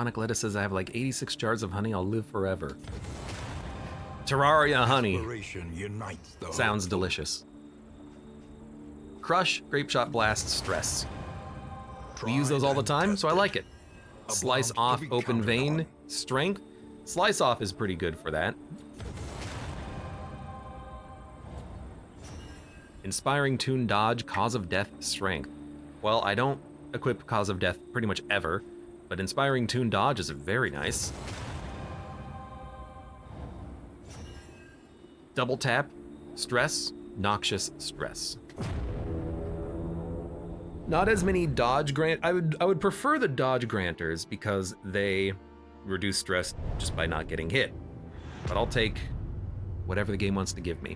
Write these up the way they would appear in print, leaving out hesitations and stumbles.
MacLeod says I have like 86 jars of honey. I'll live forever. Terraria honey. Sounds delicious. Crush, grape shot, blast, stress. We use those all the time, so I like it. Slice off, open vein, strength. Slice off is pretty good for that. Inspiring tune, dodge, cause of death, strength. Well, I don't equip cause of death pretty much ever, but inspiring tune, dodge is very nice. Double tap, stress, noxious stress. Not as many dodge grant. I would prefer the dodge granters because they reduce stress just by not getting hit. But I'll take whatever the game wants to give me.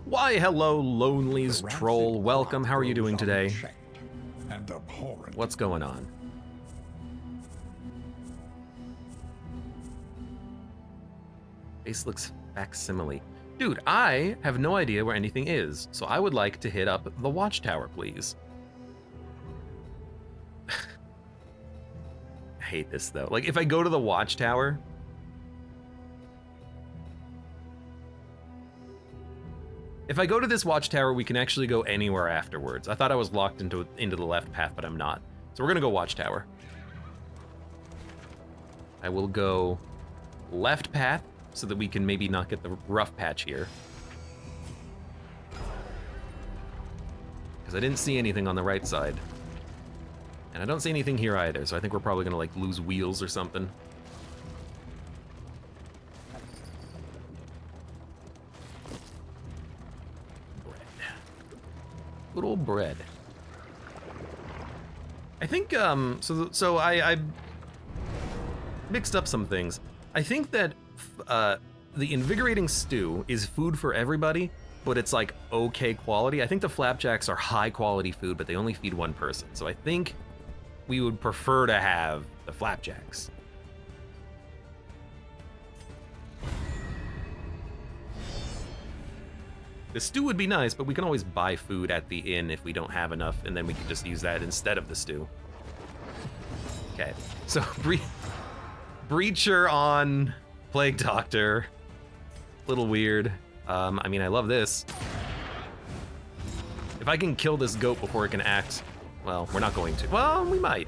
Why, hello, Lonely's troll. Welcome. How are you doing today? What's going on? Face looks facsimile. Dude, I have no idea where anything is, so I would like to hit up the watchtower, please. I hate this, though. Like, if I go to the watchtower... If I go to this watchtower, we can actually go anywhere afterwards. I thought I was locked into the left path, but I'm not. So we're gonna go watchtower. I will go left path, so that we can maybe not get the rough patch here. Because I didn't see anything on the right side. And I don't see anything here either, so I think we're probably gonna like lose wheels or something. Bread. Good old bread. I think, so I mixed up some things. I think that the invigorating stew is food for everybody, but it's like okay quality. I think the flapjacks are high quality food, but they only feed one person. So I think we would prefer to have the flapjacks. The stew would be nice, but we can always buy food at the inn if we don't have enough, and then we can just use that instead of the stew. Okay, so Breacher on Plague Doctor. Little weird. I mean, I love this. If I can kill this goat before it can act, well, we're not going to. Well, we might.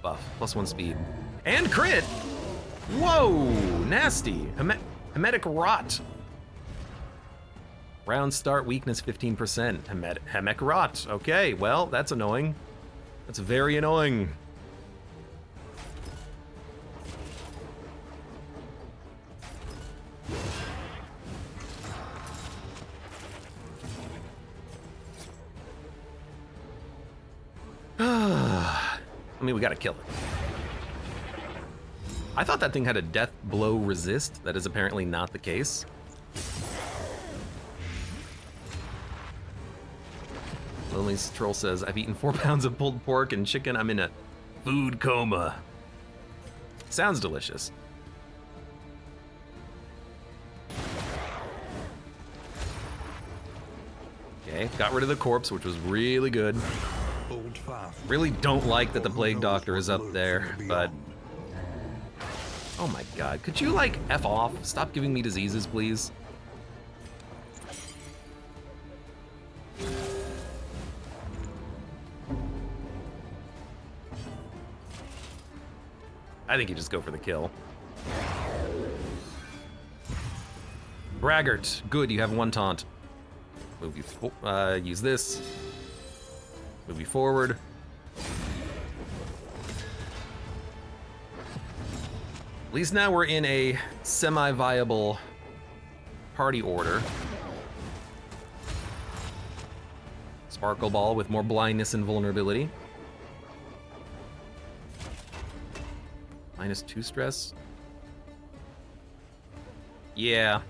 Buff, +1 speed. And crit! Whoa, nasty. Hemetic Rot. Round start weakness 15%. Hemetic Rot. Okay, well, that's annoying. That's very annoying. I mean, we gotta kill it. I thought that thing had a death blow resist. That is apparently not the case. Lonely's troll says, I've eaten 4 pounds of pulled pork and chicken. I'm in a food coma. Sounds delicious. Okay, got rid of the corpse, which was really good. Really don't like that the Plague Doctor is up there, but... Oh my god, could you, like, F off? Stop giving me diseases, please. I think you just go for the kill. Braggart, good, you have 1 taunt. Move you, use this. Move you forward. At least now we're in a semi-viable party order. Sparkle Ball with more blindness and vulnerability. -2 stress. Yeah.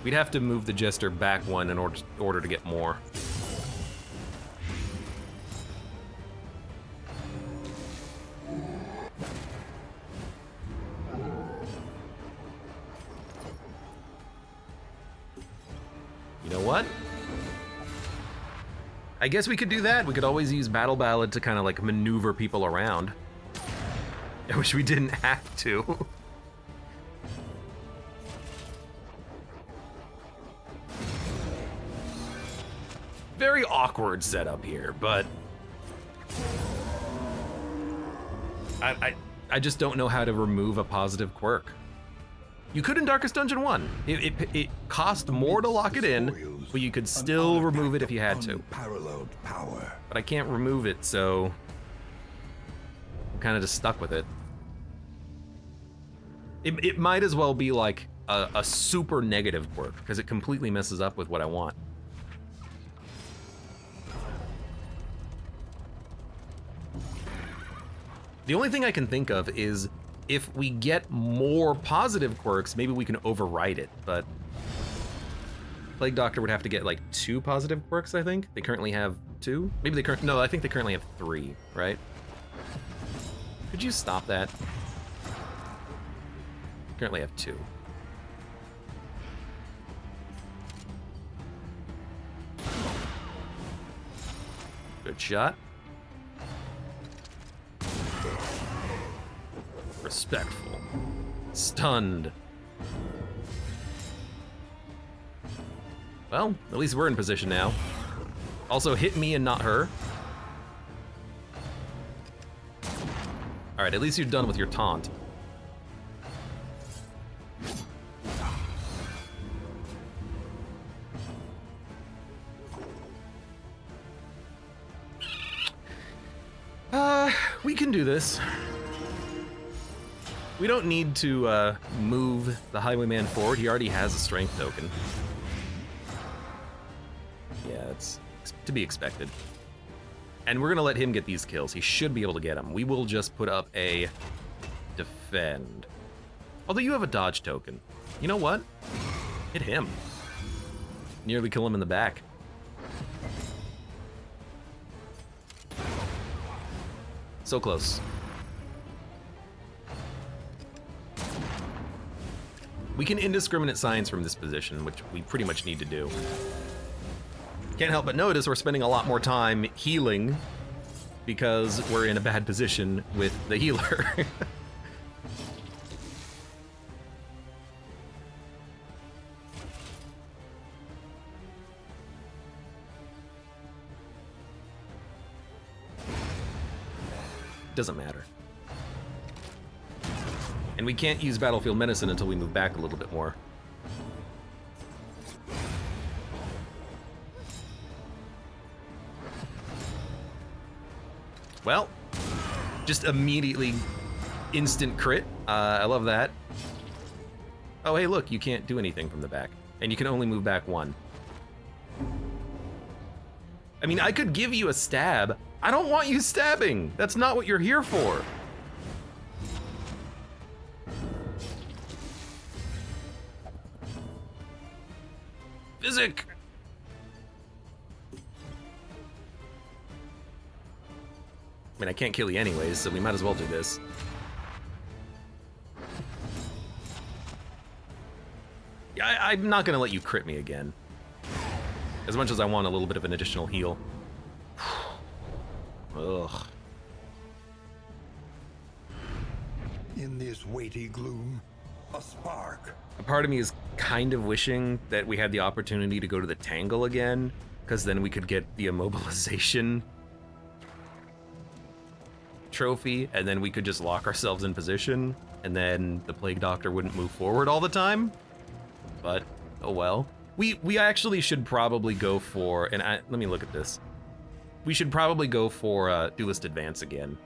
We'd have to move the Jester back 1 in order to get more. I guess we could do that. We could always use Battle Ballad to kind of like maneuver people around. I wish we didn't have to. Very awkward setup here, but I just don't know how to remove a positive quirk. You could in Darkest Dungeon 1. It cost more to lock it in, but you could still remove it if you had to. Unparalleled power. But I can't remove it, so I'm kind of just stuck with it. It might as well be like a super negative quirk, because it completely messes up with what I want. The only thing I can think of is if we get more positive quirks, maybe we can override it, but Plague Doctor would have to get like 2 positive quirks, I think. They currently have 2? Maybe they no, I think they currently have 3, right? Could you stop that? Currently have 2. Good shot. Respectful. Stunned. Well, at least we're in position now. Also, hit me and not her. All right, at least you're done with your taunt. We can do this. We don't need to move the Highwayman forward. He already has a strength token. Yeah, it's to be expected. And we're gonna let him get these kills. He should be able to get them. We will just put up a defend. Although you have a dodge token. You know what? Hit him. Nearly kill him in the back. So close. We can indiscriminate science from this position, which we pretty much need to do. Can't help but notice we're spending a lot more time healing because we're in a bad position with the healer. Doesn't matter. And we can't use Battlefield Medicine until we move back a little bit more. Well, just immediately instant crit. I love that. Oh, hey, look, you can't do anything from the back. And you can only move back 1. I mean, I could give you a stab. I don't want you stabbing. That's not what you're here for. Physic. I mean, I can't kill you anyways, so we might as well do this. Yeah, I'm not gonna let you crit me again. As much as I want a little bit of an additional heal. Ugh. In this weighty gloom, a spark. A part of me is kind of wishing that we had the opportunity to go to the Tangle again, because then we could get the immobilization trophy, and then we could just lock ourselves in position, and then the Plague Doctor wouldn't move forward all the time. But, oh well. We actually should probably go for, and let me look at this. We should probably go for Duelist Advance again.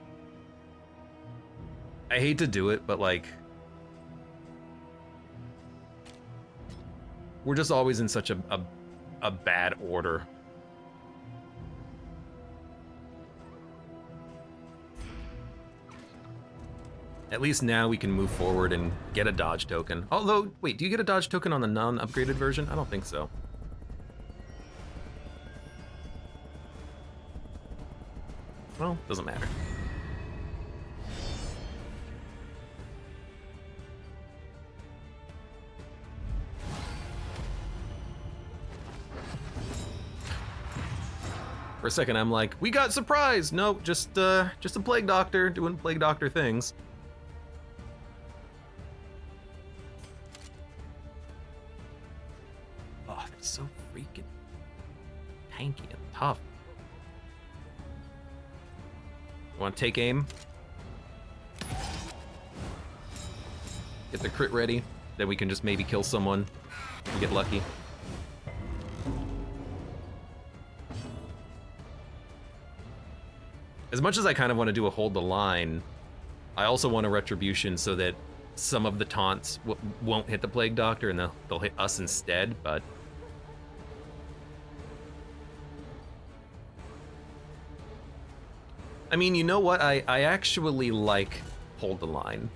I hate to do it, but like, we're just always in such a bad order. At least now we can move forward and get a dodge token. Although, wait, do you get a dodge token on the non-upgraded version? I don't think so. Well, doesn't matter. For a second, I'm like, we got surprised. Nope, just a plague doctor doing plague doctor things. Oh, they're so freaking tanky and tough. Want to take aim? Get the crit ready, then we can just maybe kill someone and get lucky. As much as I kind of want to do a hold the line, I also want a retribution so that some of the taunts won't hit the plague doctor and they'll hit us instead, but... I mean, you know what? I actually like hold the line.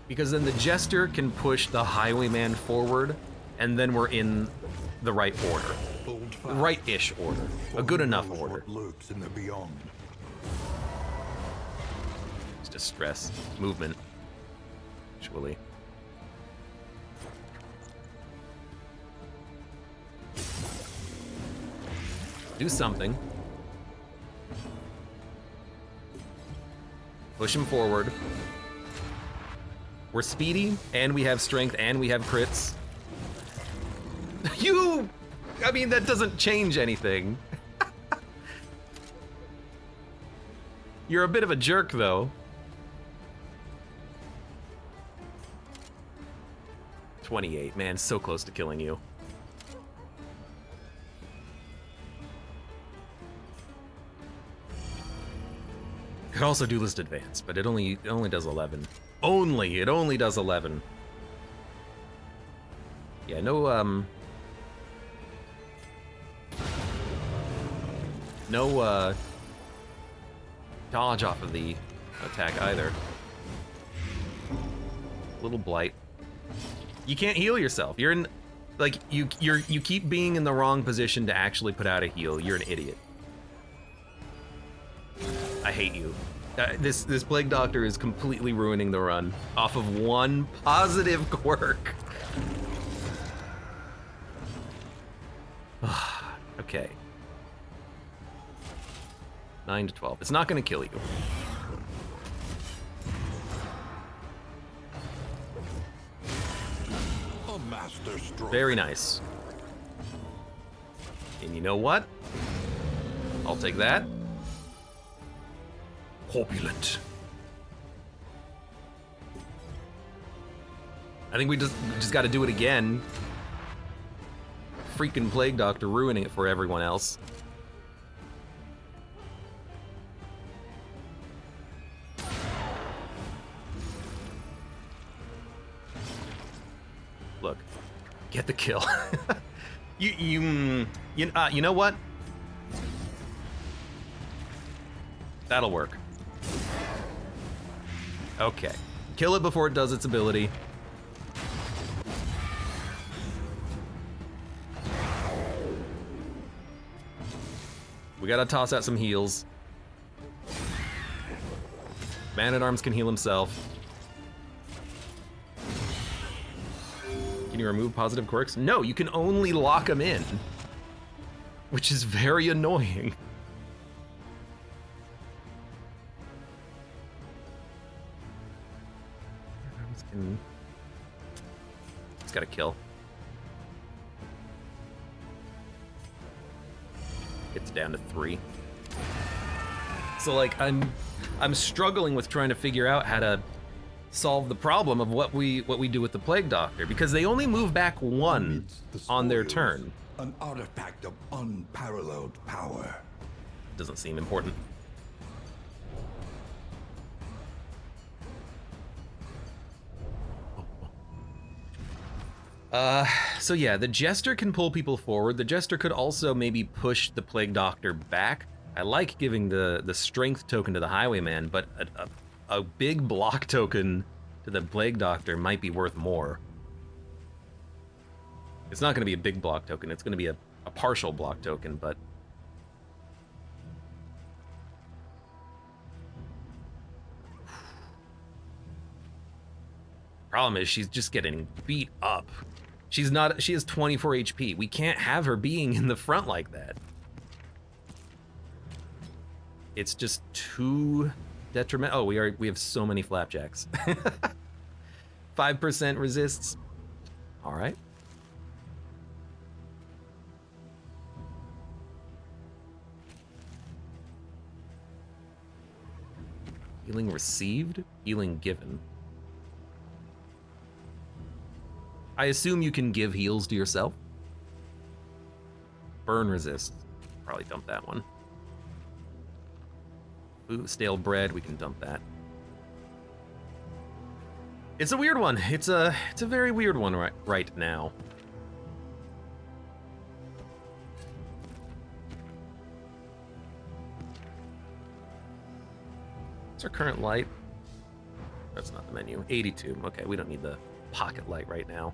Because then the Jester can push the Highwayman forward, and then we're in the right order. The right-ish order. A good enough order. Lurks in the beyond. It's just stress. Movement. Actually. Do something. Push him forward. We're speedy, and we have strength, and we have crits. I mean, that doesn't change anything. You're a bit of a jerk, though. 28, man, so close to killing you. Could also do list advance, but it only does 11. It only does 11. Yeah, no dodge off of the attack either. Little blight. You can't heal yourself. You're in, like, you keep being in the wrong position to actually put out a heal. You're an idiot. I hate you. This plague doctor is completely ruining the run off of one positive quirk. Okay. 9 to 12. It's not gonna kill you. A master stroke. Very nice. And you know what? I'll take that. Corpulent. I think we just got to do it again. Freaking plague doctor ruining it for everyone else. Look, get the kill. You know what? That'll work. Okay. Kill it before it does its ability. We gotta toss out some heals. Man-at-Arms can heal himself. Can you remove positive quirks? No, you can only lock him in. Which is very annoying. It's got to kill. It's down to 3. So like I'm struggling with trying to figure out how to solve the problem of what we do with the plague doctor, because they only move back 1 on their turn. An artifact of unparalleled power. Doesn't seem important. So yeah, the Jester can pull people forward. The Jester could also maybe push the Plague Doctor back. I like giving the strength token to the Highwayman, but a big block token to the Plague Doctor might be worth more. It's not going to be a big block token, it's going to be a partial block token, but... Problem is, she's just getting beat up. She's not, she has 24 HP. We can't have her being in the front like that. It's just too detrimental. Oh, we have so many flapjacks. 5% resists. All right. Healing received, healing given. I assume you can give heals to yourself. Burn resist. Probably dump that one. Ooh, stale bread, we can dump that. It's a weird one. It's a very weird one right now. What's our current light? That's not the menu. 82. Okay, we don't need the pocket light right now.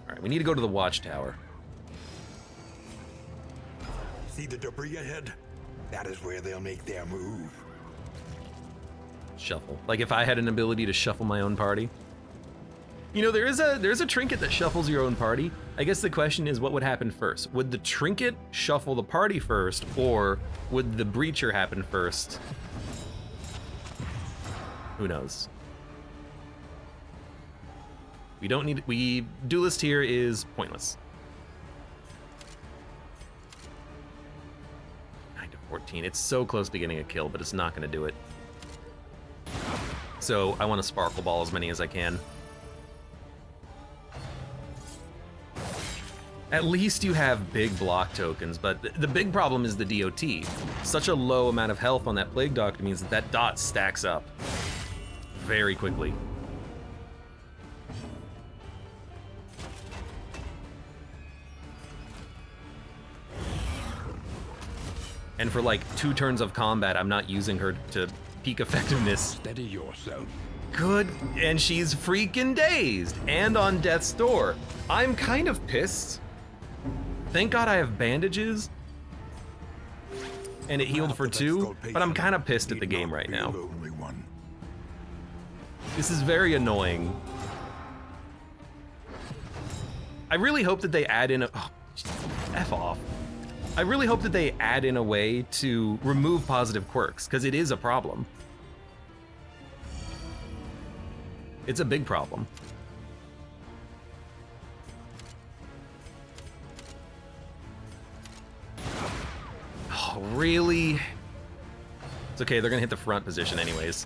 All right, we need to go to the watchtower. See the debris ahead? That is where they'll make their move. Shuffle. Like if I had an ability to shuffle my own party. You know, there's a trinket that shuffles your own party. I guess the question is what would happen first? Would the trinket shuffle the party first, or would the breacher happen first? Who knows? We don't need, duelist here is pointless. 9 to 14, it's so close to getting a kill, but it's not gonna do it. So I want to sparkle ball as many as I can. At least you have big block tokens, but the big problem is the DOT. Such a low amount of health on that Plague Doctor means that that dot stacks up very quickly. And for like 2 turns of combat, I'm not using her to peak effectiveness. Steady yourself. Good, and she's freaking dazed and on death's door. I'm kind of pissed. Thank God I have bandages. And it healed for 2, but I'm kind of pissed at the game right now. This is very annoying. I really hope that they add in a, oh, F off. I really hope that they add in a way to remove positive quirks, because it is a problem. It's a big problem. Oh, really? It's okay, they're gonna hit the front position anyways.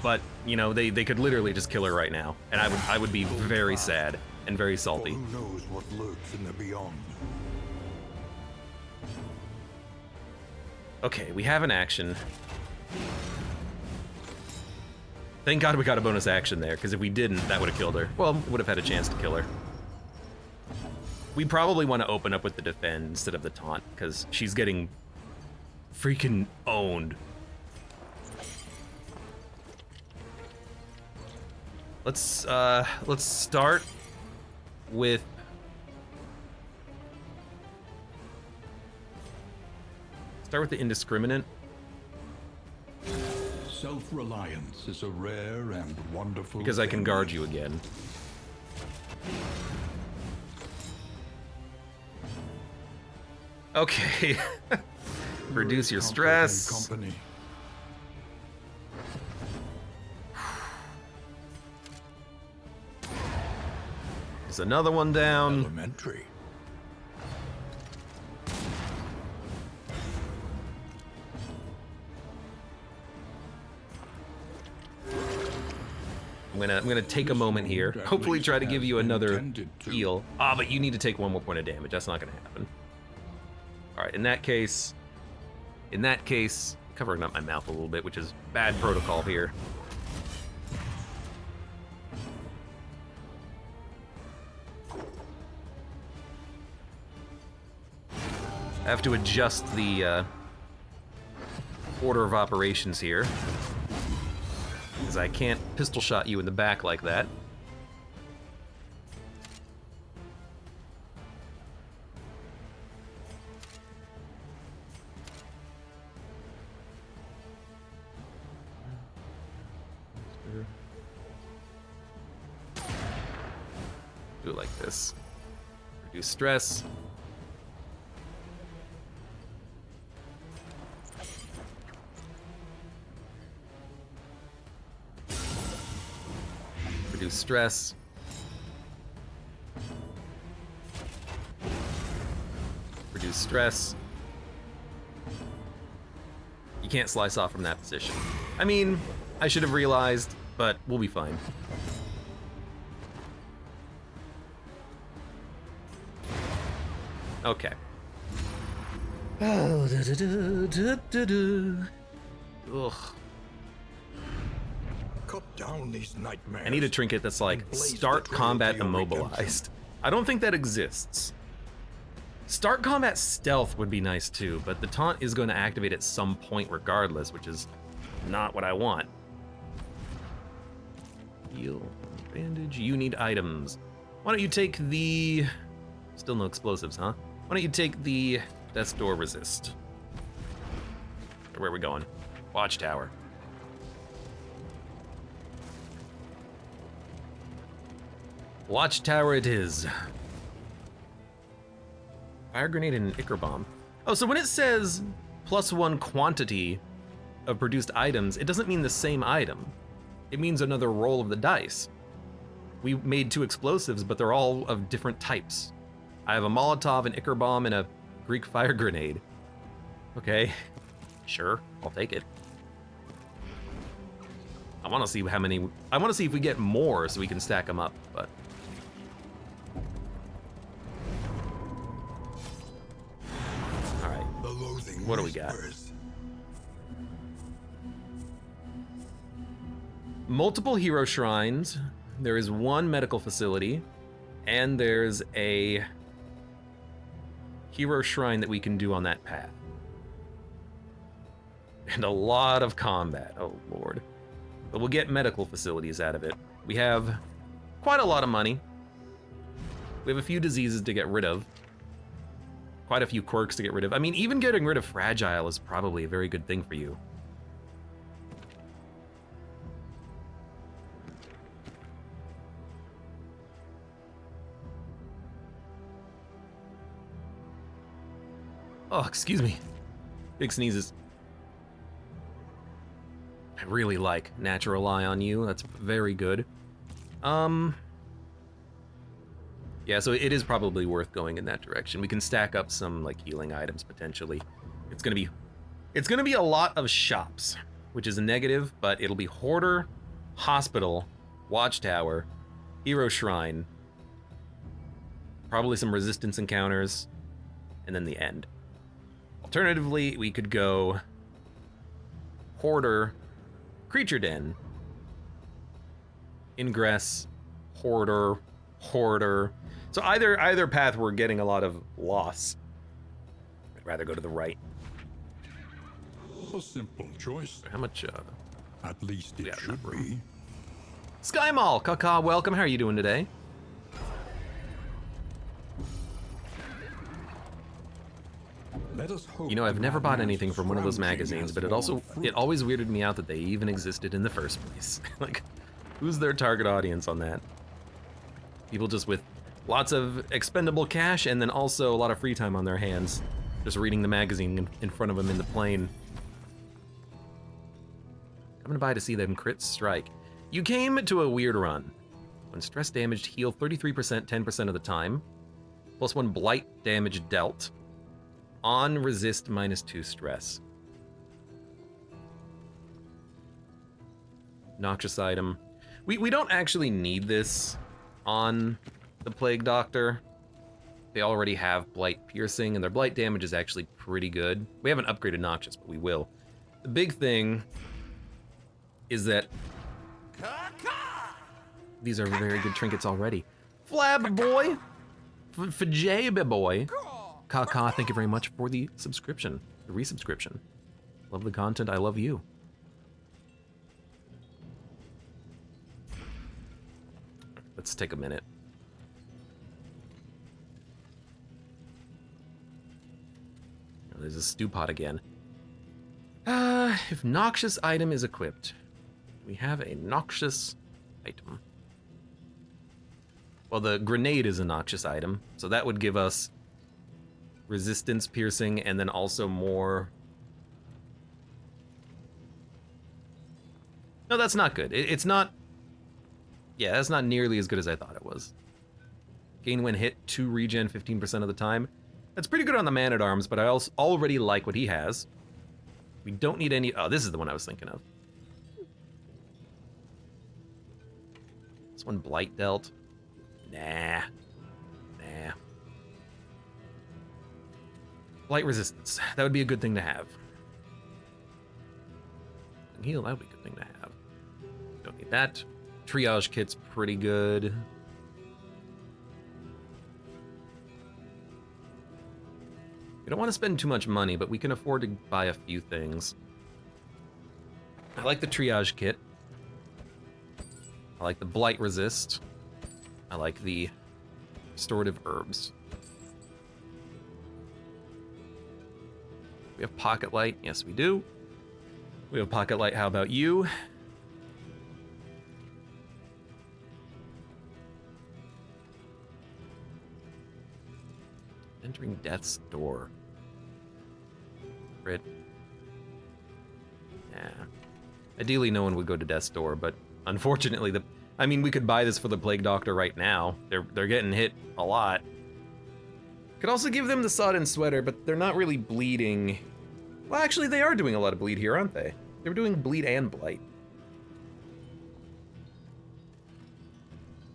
But, you know, they could literally just kill her right now, and I would be very sad and very salty. Who knows what lurks in the beyond? Okay, we have an action. Thank God we got a bonus action there, because if we didn't, that would have killed her. Well, would have had a chance to kill her. We probably want to open up with the defend instead of the taunt, because she's getting freaking owned. Let's start with the indiscriminate. Self-reliance is a rare and wonderful Because I can thing. guard you again. Okay. Reduce your stress. Company. There's another one down. Elementary. I'm gonna take a moment here. Hopefully try to give you another heal. Ah, but you need to take 1 more point of damage. That's not gonna happen. All right, in that case, covering up my mouth a little bit, which is bad protocol here. I have to adjust the order of operations here, because I can't pistol shot you in the back like that. Do it like this. Reduce stress. Reduce stress. Reduce stress. You can't slice off from that position. I mean, I should have realized, but we'll be fine. Okay. Oh, ugh. Cut down these nightmares. I need a trinket that's like start combat immobilized. I don't think that exists. Start combat stealth would be nice too, but the taunt is going to activate at some point regardless, which is not what I want. Heal, bandage, you need items. Why don't you take the... Still no explosives, huh? Why don't you take the death's door resist? Where are we going? Watchtower. Watchtower it is. Fire grenade and an Ichor bomb. Oh, so when it says +1 quantity of produced items, it doesn't mean the same item. It means another roll of the dice. We made 2 explosives, but they're all of different types. I have a Molotov, an Ichor bomb, and a Greek fire grenade. Okay, sure, I'll take it. I want to see how many. I want to see if we get more so we can stack them up, but. All right. What do we got? Multiple hero shrines. There is 1 medical facility, and there's a hero shrine that we can do on that path. And a lot of combat, oh lord. But we'll get medical facilities out of it. We have quite a lot of money. We have a few diseases to get rid of. Quite a few quirks to get rid of. I mean, even getting rid of fragile is probably a very good thing for you. Oh, excuse me. Big sneezes. I really like Natural Eye on you. That's very good. Yeah, so it is probably worth going in that direction. We can stack up some like healing items potentially. It's gonna be a lot of shops, which is a negative, but it'll be Hoarder, Hospital, Watchtower, Hero Shrine, probably some resistance encounters, and then the end. Alternatively, we could go Hoarder, Creature Den, Ingress, Hoarder, Hoarder. So either path we're getting a lot of loss. I'd rather go to the right. A simple choice. How much? At least it should be. Sky Mall, Kaka, welcome. How are you doing today? Let us hope. You know, I've never bought anything from one of those magazines, but it always weirded me out that they even existed in the first place. Like, who's their target audience on that? People just with lots of expendable cash and then also a lot of free time on their hands, just reading the magazine in front of them in the plane. Coming by to see them crits strike. You came to a weird run. When stress damaged, heal 33% 10% of the time. +1 blight damage dealt. On resist -2 stress. Noxious item. We don't actually need this on the Plague Doctor. They already have blight piercing and their blight damage is actually pretty good. We haven't upgraded Noxious, but we will. The big thing is that these are very good trinkets already. Flab boy, Fajabe boy. Kaka, thank you very much for the subscription, the resubscription. Love the content, I love you. Let's take a minute. Oh, there's a stew pot again. If noxious item is equipped, we have a noxious item. Well, the grenade is a noxious item, so that would give us resistance piercing and then also more... No, that's not good. It's not... Yeah, that's not nearly as good as I thought it was. Gain when hit, 2 regen 15% of the time. That's pretty good on the man-at-arms, but I also already like what he has. We don't need any... Oh, this is the one I was thinking of. This one Blight dealt. Nah. Blight resistance. That would be a good thing to have. Heal, that would be a good thing to have. Don't need that. Triage kit's pretty good. We don't want to spend too much money, but we can afford to buy a few things. I like the triage kit. I like the blight resist. I like the restorative herbs. We have pocket light. Yes, we do. We have pocket light. How about you? Entering death's door. Crit. Yeah. Ideally, no one would go to death's door, but unfortunately, I mean, we could buy this for the plague doctor right now. They're getting hit a lot. Could also give them the sodden sweater, but they're not really bleeding. Well, actually, they are doing a lot of bleed here, aren't they? They're doing bleed and blight.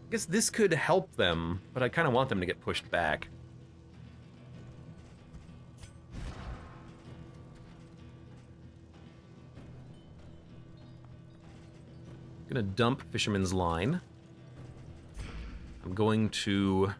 I guess this could help them, but I kind of want them to get pushed back. I'm gonna dump Fisherman's Line. I'm going to...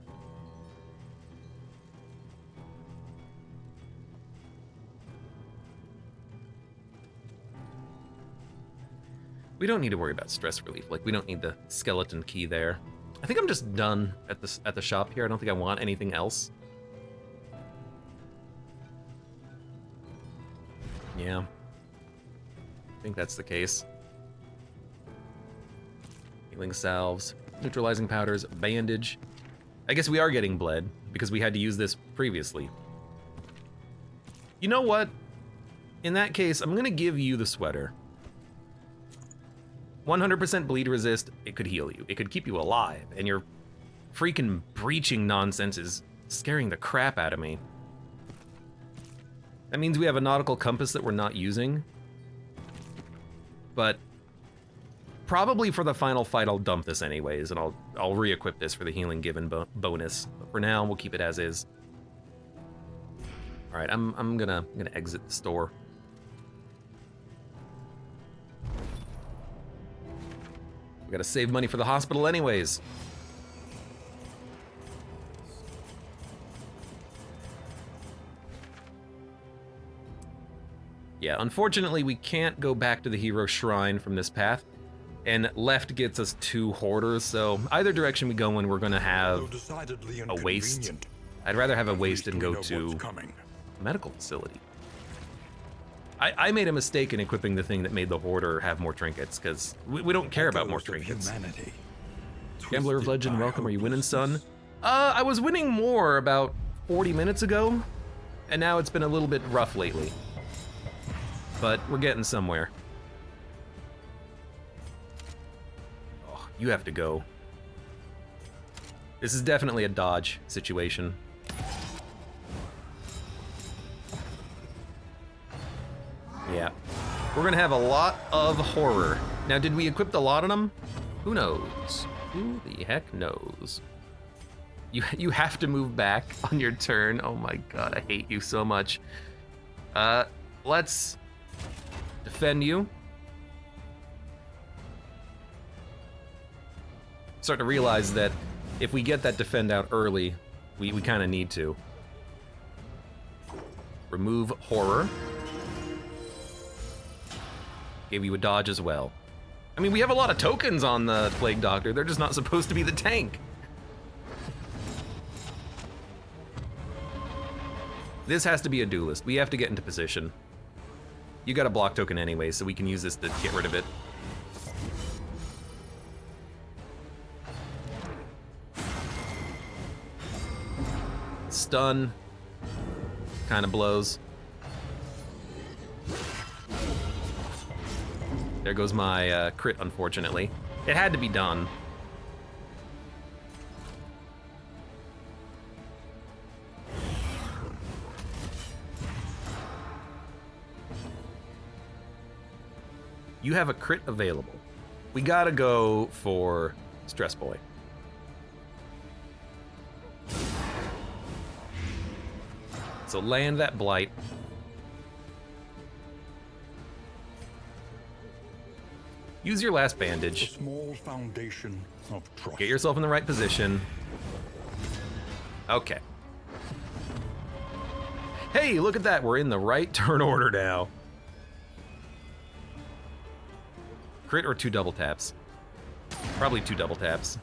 We don't need to worry about stress relief. Like, we don't need the skeleton key there. I think I'm just done at the shop here. I don't think I want anything else. Yeah. I think that's the case. Healing salves, neutralizing powders, bandage. I guess we are getting bled because we had to use this previously. You know what? In that case, I'm gonna give you the sweater. 100% bleed resist, it could heal you. It could keep you alive, and your freaking breaching nonsense is scaring the crap out of me. That means we have a nautical compass that we're not using. But probably for the final fight, I'll dump this anyways, and I'll re-equip this for the healing given bonus. But for now, we'll keep it as is. All right, I'm gonna exit the store. We gotta save money for the hospital anyways. Yeah, unfortunately, we can't go back to the hero shrine from this path, and left gets us 2 hoarders, so either direction we go in, we're gonna have a waste. I'd rather have a waste and go to a medical facility. I made a mistake in equipping the thing that made the hoarder have more trinkets, because we don't care about more trinkets. Gambler of Legend, welcome. Are you winning, son? I was winning more about 40 minutes ago, and now it's been a little bit rough lately. But we're getting somewhere. Oh, you have to go. This is definitely a dodge situation. Yeah. We're gonna have a lot of horror. Now, did we equip a lot of them? Who knows? Who the heck knows? You have to move back on your turn. Oh my god, I hate you so much. Let's defend you. Start to realize that if we get that defend out early, we kind of need to. Remove horror. Gave you a dodge as well. I mean, we have a lot of tokens on the Plague Doctor. They're just not supposed to be the tank. This has to be a duelist. We have to get into position. You got a block token anyway, so we can use this to get rid of it. Stun kind of blows. There goes my crit, unfortunately. It had to be done. You have a crit available. We gotta go for Stress Boy. So land that blight. Use your last A bandage. small foundation of trust. Get yourself in the right position. Okay. Hey, look at that. We're in the right turn order now. Crit or 2 double taps? Probably 2 double taps.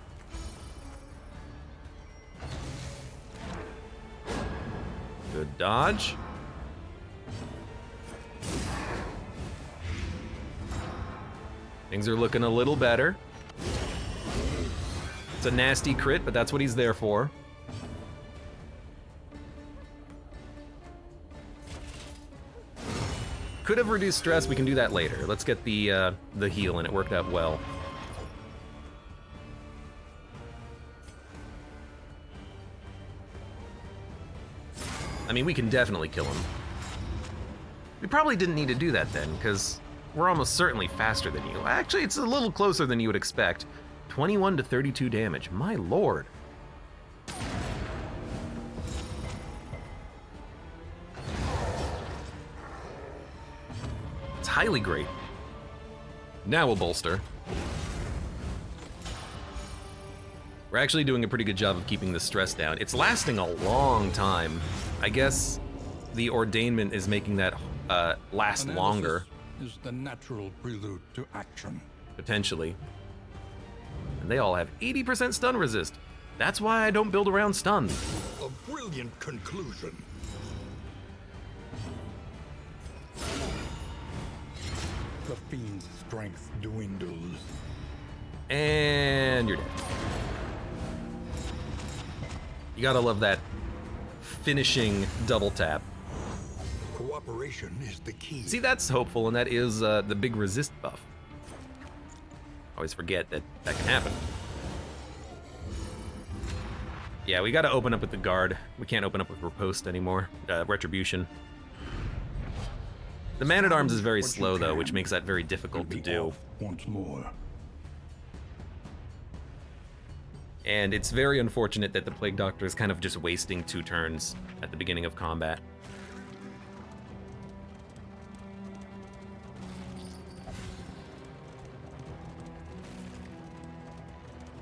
Good dodge. Things are looking a little better. It's a nasty crit, but that's what he's there for. Could have reduced stress. We can do that later. Let's get the heal, and it worked out well. I mean, we can definitely kill him. We probably didn't need to do that then, because we're almost certainly faster than you. Actually, it's a little closer than you would expect. 21 to 32 damage. My lord. It's highly great. Now we'll bolster. We're actually doing a pretty good job of keeping the stress down. It's lasting a long time. I guess the ordainment is making that last longer. Is the natural prelude to action. Potentially. And they all have 80% stun resist. That's why I don't build around stun. A brilliant conclusion. The fiend's strength dwindles. And you're dead. You gotta love that finishing double tap. Cooperation is the key. See, that's hopeful, and that is the big resist buff. Always forget that that can happen. Yeah, we gotta open up with the guard. We can't open up with riposte anymore. Retribution. The man-at-arms is very slow, though, which makes that very difficult to do. Once more. And it's very unfortunate that the Plague Doctor is kind of just wasting 2 turns at the beginning of combat.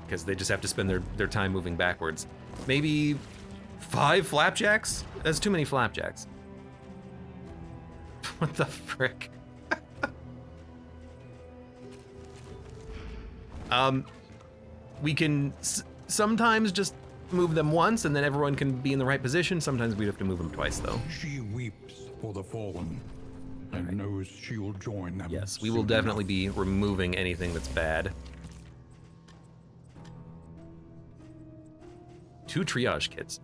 Because they just have to spend their time moving backwards. Maybe 5 flapjacks? That's too many flapjacks. What the frick? We can sometimes just move them once and then everyone can be in the right position. Sometimes we have to move them twice, though. She weeps for the fallen and knows she will join them. Yes, we will soon definitely enough. be removing anything that's bad. 2 triage kits.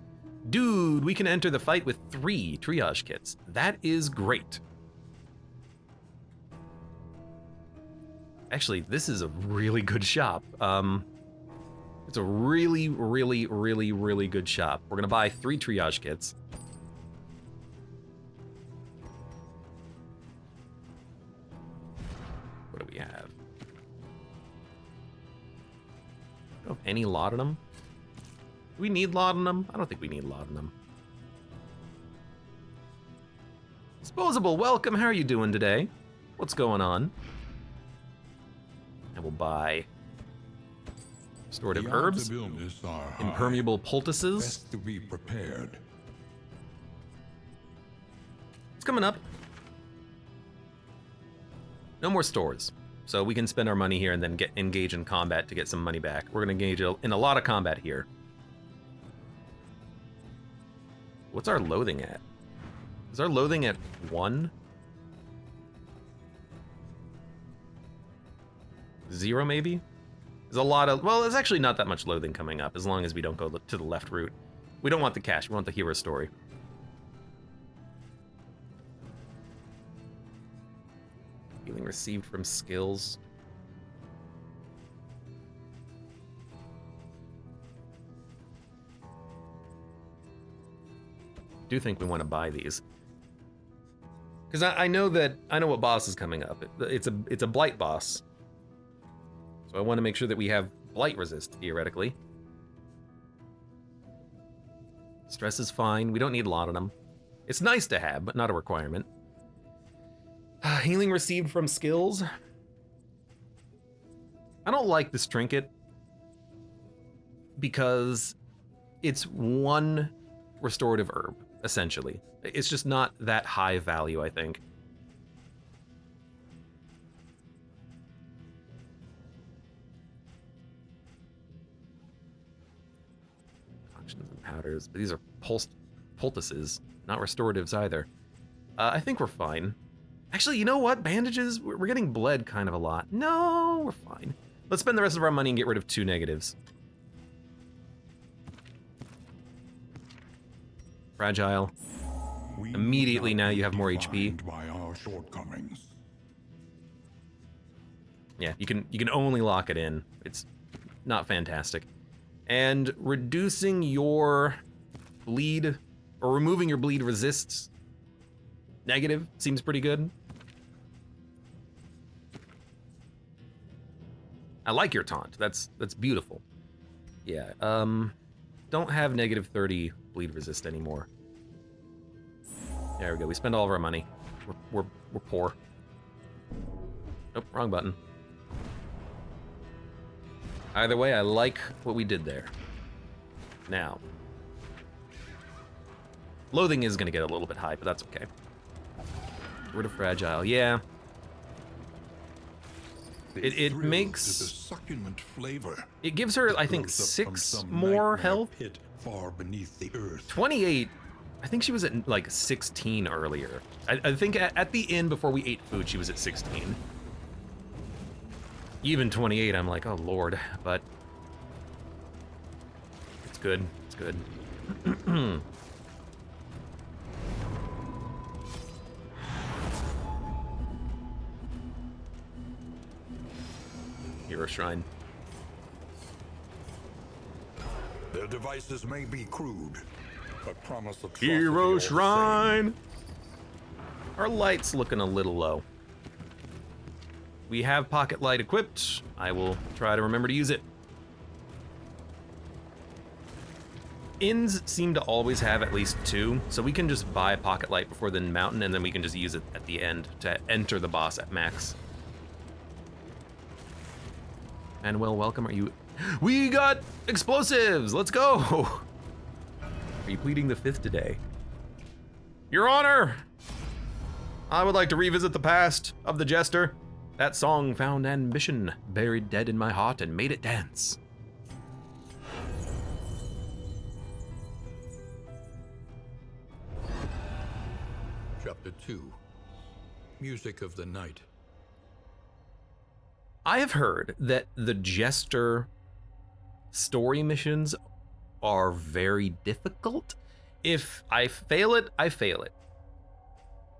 Dude, we can enter the fight with 3 triage kits. That is great. Actually, this is a really good shop. It's a really, really, really, really good shop. We're gonna buy 3 triage kits. What do we have? Don't have any laudanum. Do we need laudanum? I don't think we need laudanum. Disposable, welcome. How are you doing today? What's going on? And we'll buy restorative The herbs, odds of illness are high. impermeable poultices. Best to be prepared. It's coming up. No more stores. So we can spend our money here and then engage in combat to get some money back. We're gonna engage in a lot of combat here. What's our loathing at? Is our loathing at 1? 0 maybe? There's a lot of, well, there's actually not that much loathing coming up as long as we don't go to the left route. We don't want the cash, we want the hero story. Healing received from skills. I do think we want to buy these. Because I know what boss is coming up. It's a blight boss. So I want to make sure that we have blight resist, theoretically. Stress is fine. We don't need a lot of them. It's nice to have, but not a requirement. Healing received from skills. I don't like this trinket because it's one restorative herb, essentially. It's just not that high value, I think. Concoctions and powders, but these are poultices, not restoratives either. I think we're fine. Actually, you know what? Bandages, we're getting bled kind of a lot. No, we're fine. Let's spend the rest of our money and get rid of 2 negatives. Fragile. Immediately now you have more HP. By our shortcomings. Yeah, you can only lock it in. It's not fantastic. And reducing your bleed, or removing your bleed resists negative seems pretty good. I like your taunt. That's beautiful. Yeah. Don't have negative 30 bleed resist anymore. There we go. We spend all of our money. We're poor. Nope, wrong button. Either way, I like what we did there. Now, loathing is gonna get a little bit high, but that's okay. Rid of fragile, yeah. It makes a succulent flavor. It gives her, I think, 6 more health. Pit far beneath the earth. 28. I think she was at like 16 earlier. I think at the end before we ate food, she was at 16. Even 28, I'm like, oh lord, but it's good. It's good. Hero Shrine. Their devices may be crude, but promise atrocity Hero all the Shrine! Our light's looking a little low. We have pocket light equipped. I will try to remember to use it. Inns seem to always have at least 2, so we can just buy pocket light before the mountain, and then we can just use it at the end to enter the boss at max. Manuel, welcome. Are you... We got explosives! Let's go! Are you pleading the 5th today? Your Honor! I would like to revisit the past of the Jester. That song found ambition buried dead in my heart and made it dance. Chapter 2. Music of the Night. I have heard that the Jester story missions are very difficult. If I fail it, I fail it.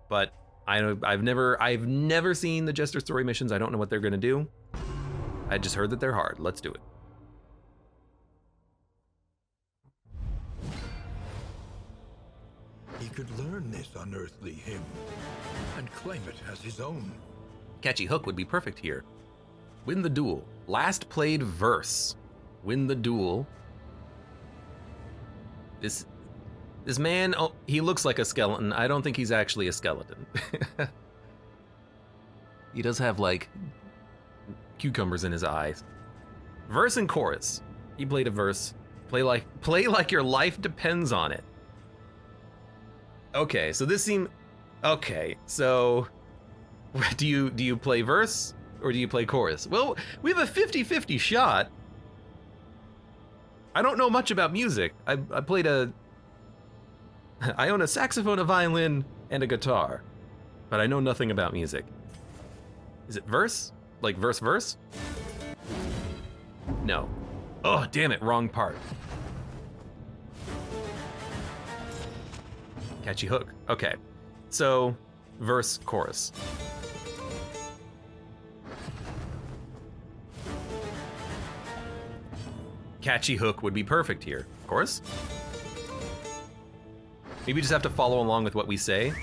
But I've never seen the Jester story missions. I don't know what they're gonna do. I just heard that they're hard. Let's do it. He could learn this unearthly hymn and claim it as his own. Catchy hook would be perfect here. Win the duel. Last played verse. Win the duel. This man, oh, he looks like a skeleton. I don't think he's actually a skeleton. He does have like cucumbers in his eyes. Verse and chorus. He played a verse. Play like your life depends on it. Okay, so this seemed okay. So do you play verse or do you play chorus? Well, we have a 50-50 shot. I don't know much about music. I own a saxophone, a violin, and a guitar, but I know nothing about music. Is it verse? Like verse? No. Oh, damn it, wrong part. Catchy hook. Okay. So, verse, chorus. Catchy hook would be perfect here. Chorus. Maybe you just have to follow along with what we say.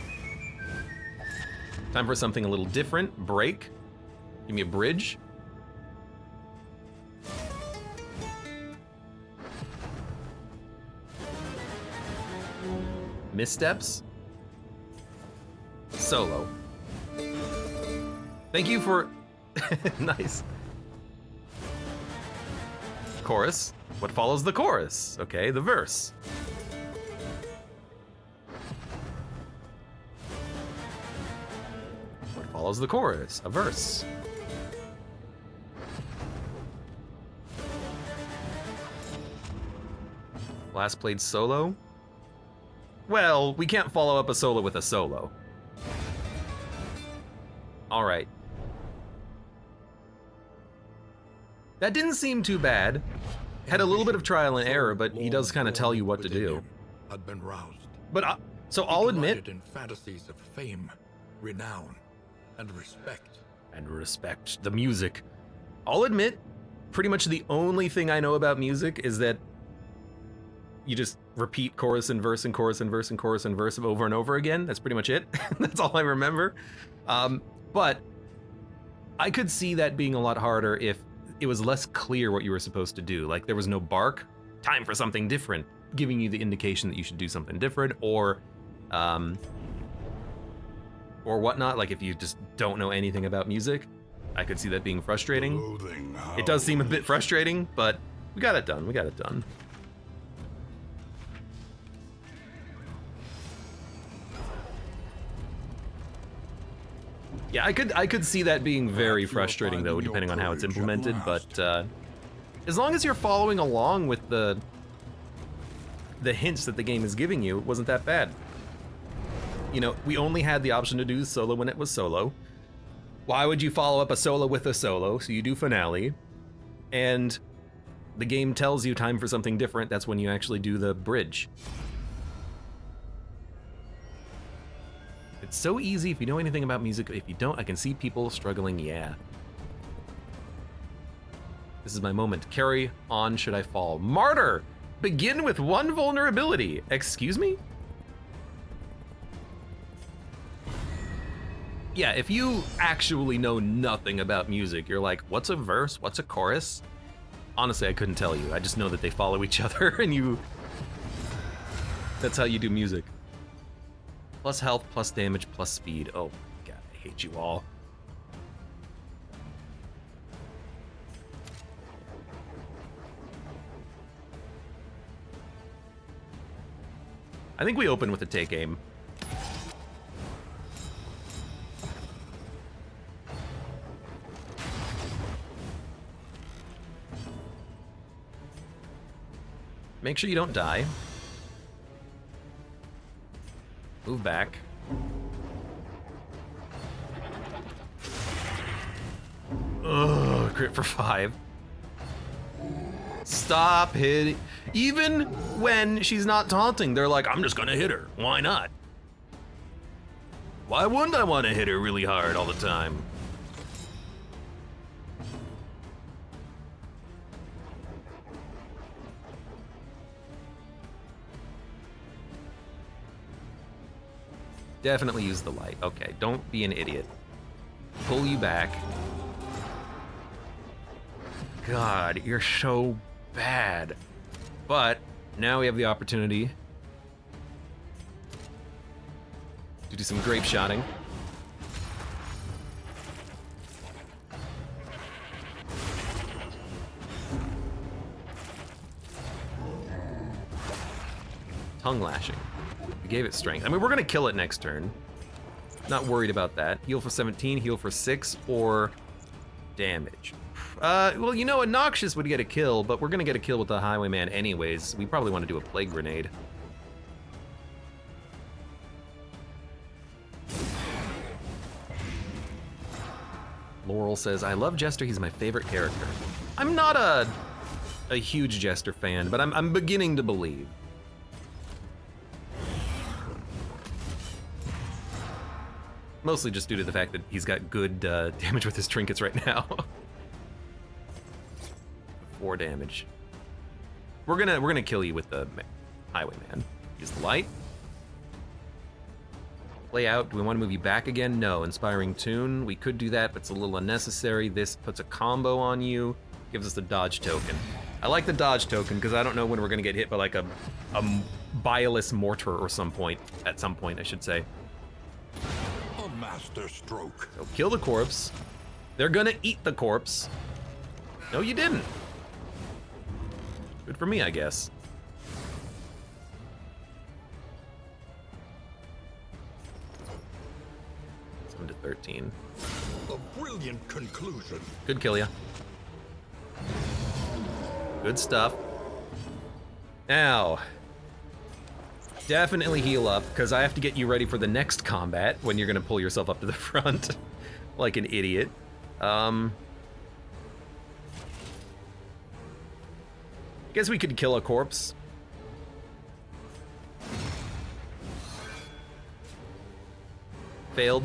Time for something a little different. Break. Give me a bridge. Missteps. Solo. Thank you for... Nice. Chorus. What follows the chorus? Okay, the verse. What follows the chorus? A verse. Last played solo? Well, we can't follow up a solo with a solo. All right. That didn't seem too bad. Had a little bit of trial and error, but he does kind of tell you what to do. Had been roused. But so I'll admit, Delighted in fantasies of fame, renown, and respect. The music. I'll admit, pretty much the only thing I know about music is that you just repeat chorus and verse and chorus and verse and chorus and verse over and over again. That's pretty much it. That's all I remember. But I could see that being a lot harder if it was less clear what you were supposed to do. Like there was no bark, time for something different, giving you the indication that you should do something different, or whatnot. Like if you just don't know anything about music, I could see that being frustrating. It does seem a bit frustrating, but we got it done. We got it done. Yeah, I could see that being very frustrating though, depending on how it's implemented, but as long as you're following along with the hints that the game is giving you, it wasn't that bad. You know, we only had the option to do solo when it was solo. Why would you follow up a solo with a solo? So you do finale, and the game tells you time for something different. That's when you actually do the bridge. It's so easy if you know anything about music. If you don't, I can see people struggling, yeah. This is my moment. Carry on should I fall. Martyr! Begin with one vulnerability. Excuse me? Yeah, if you actually know nothing about music, you're like, what's a verse? What's a chorus? Honestly, I couldn't tell you. I just know that they follow each other and you... That's how you do music. Plus health, plus damage, plus speed. Oh my god, I hate you all. I think we open with a take aim. Make sure you don't die. Move back. Ugh, crit for 5. Stop hitting. Even when she's not taunting, they're like, I'm just gonna hit her. Why not? Why wouldn't I want to hit her really hard all the time? Definitely use the light. Okay, don't be an idiot. Pull you back. God, you're so bad. But now we have the opportunity to do some grape shotting. Tongue lashing. We gave it strength. I mean, we're gonna kill it next turn. Not worried about that. Heal for 17, heal for 6, or damage. Well, you know, a Noxious would get a kill, but we're gonna get a kill with the Highwayman anyways. We probably want to do a Plague Grenade. Laurel says, I love Jester, he's my favorite character. I'm not a huge Jester fan, but I'm beginning to believe. Mostly just due to the fact that he's got good damage with his trinkets right now. 4 damage. We're gonna kill you with the highwayman. Use the light. Play out. Do we want to move you back again? No. Inspiring tune. We could do that, but it's a little unnecessary. This puts a combo on you. Gives us the dodge token. I like the dodge token because I don't know when we're gonna get hit by like a bilious mortar or some point. At some point, I should say. A master stroke. So kill the corpse. They're gonna eat the corpse. No, you didn't. Good for me, I guess. To 13. A brilliant conclusion. Good kill ya. Good stuff. Now, definitely heal up, because I have to get you ready for the next combat when you're gonna pull yourself up to the front like an idiot. Guess we could kill a corpse. Failed.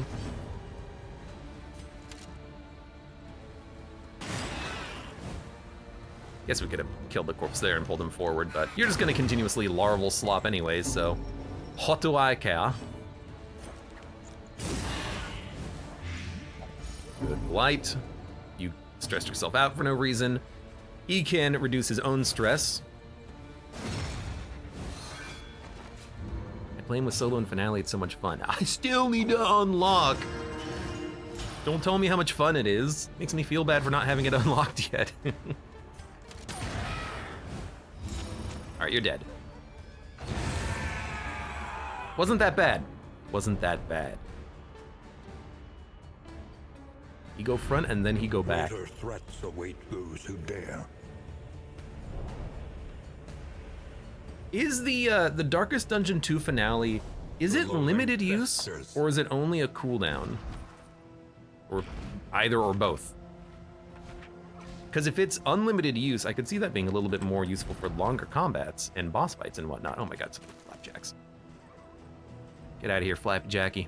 Guess we could have killed the corpse there and pulled him forward, but you're just gonna continuously larval slop anyways, so what do I care? Good light. You stressed yourself out for no reason. He can reduce his own stress. Playing with solo and finale, it's so much fun. I still need to unlock. Don't tell me how much fun it is. Makes me feel bad for not having it unlocked yet. All right, you're dead. Wasn't that bad. Wasn't that bad. He go front and then he go back. Greater threats await those who dare. Is the Darkest Dungeon 2 finale, is it limited use or is it only a cooldown? Or either or both? Because if it's unlimited use, I could see that being a little bit more useful for longer combats and boss fights and whatnot. Oh my god, some flapjacks. Get out of here, Flapjacky.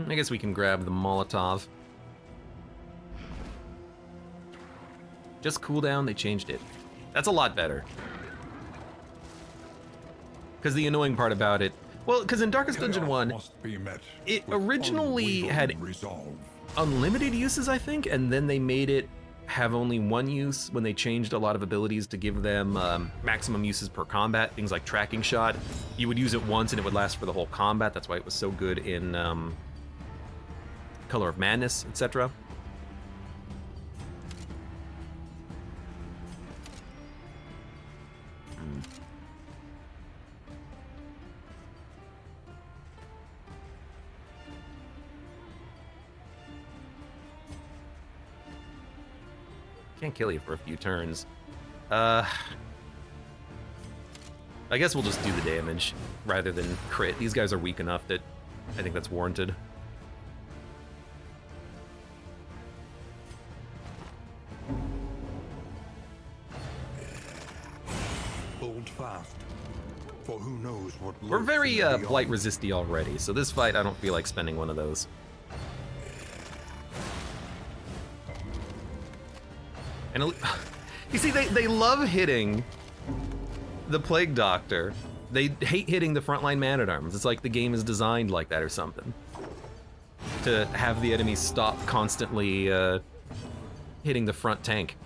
I guess we can grab the Molotov. Just cooldown, they changed it. That's a lot better. Because the annoying part about it, well, because in Darkest Dungeon 1, it originally had unlimited uses, I think, and then they made it have only one use when they changed a lot of abilities to give them maximum uses per combat. Things like tracking shot, you would use it once and it would last for the whole combat. That's why it was so good in Color of Madness, etc. Can't kill you for a few turns. I guess we'll just do the damage rather than crit. These guys are weak enough that I think that's warranted. Hold fast, for who knows what. We're very blight resisty already, so this fight I don't feel like spending one of those. And you see, they love hitting the Plague Doctor. They hate hitting the frontline man-at-arms. It's like the game is designed like that or something. To have the enemies stop constantly hitting the front tank.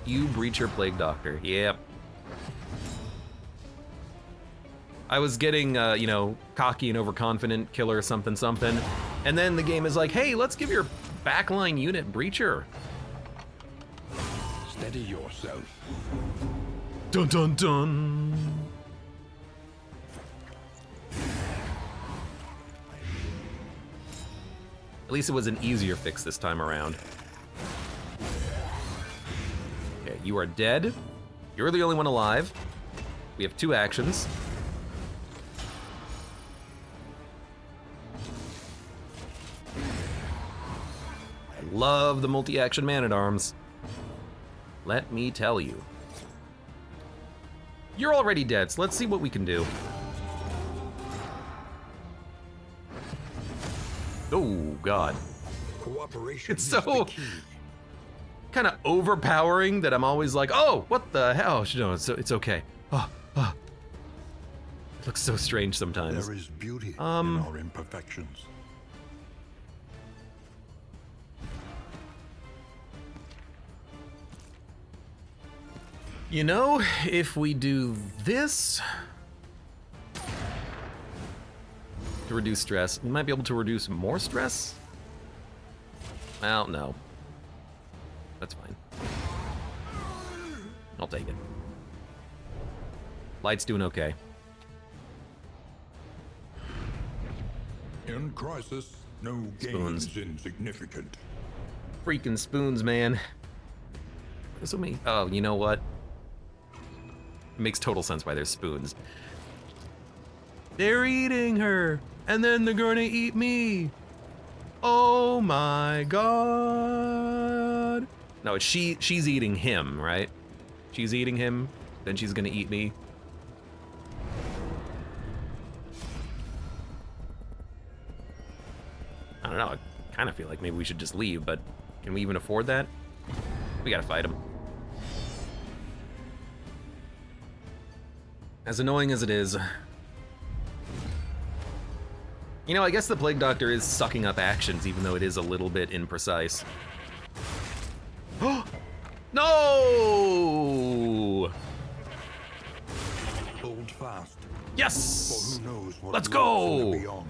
You Breacher Plague Doctor, yep. I was getting, you know, cocky and overconfident, killer something something, and then the game is like, hey, let's give your backline unit Breacher. Steady yourself. Dun dun dun. At least it was an easier fix this time around. Okay, you are dead. You're the only one alive. We have 2 actions. Love the multi-action man-at-arms. Let me tell you. You're already dead, so let's see what we can do. Oh, God. Cooperation It's is so the key. kind of overpowering that I'm always like, oh, what the hell? No, it's okay. Oh. It looks so strange sometimes. There is beauty in our imperfections. You know, if we do this to reduce stress, we might be able to reduce more stress? Well, no. That's fine. I'll take it. Light's doing okay. In crisis, no gain Spoons. is insignificant. Freaking spoons, man. There's so many. Oh, you know what? It makes total sense why there's spoons. They're eating her, and then they're gonna eat me. Oh my god. No, it's she's eating him, right? She's eating him, then she's gonna eat me. I don't know, I kind of feel like maybe we should just leave, but can we even afford that? We gotta fight him. As annoying as it is. You know, I guess the Plague Doctor is sucking up actions, even though it is a little bit imprecise. No! Hold fast. Yes! For who knows what Let's lurks in the go! beyond.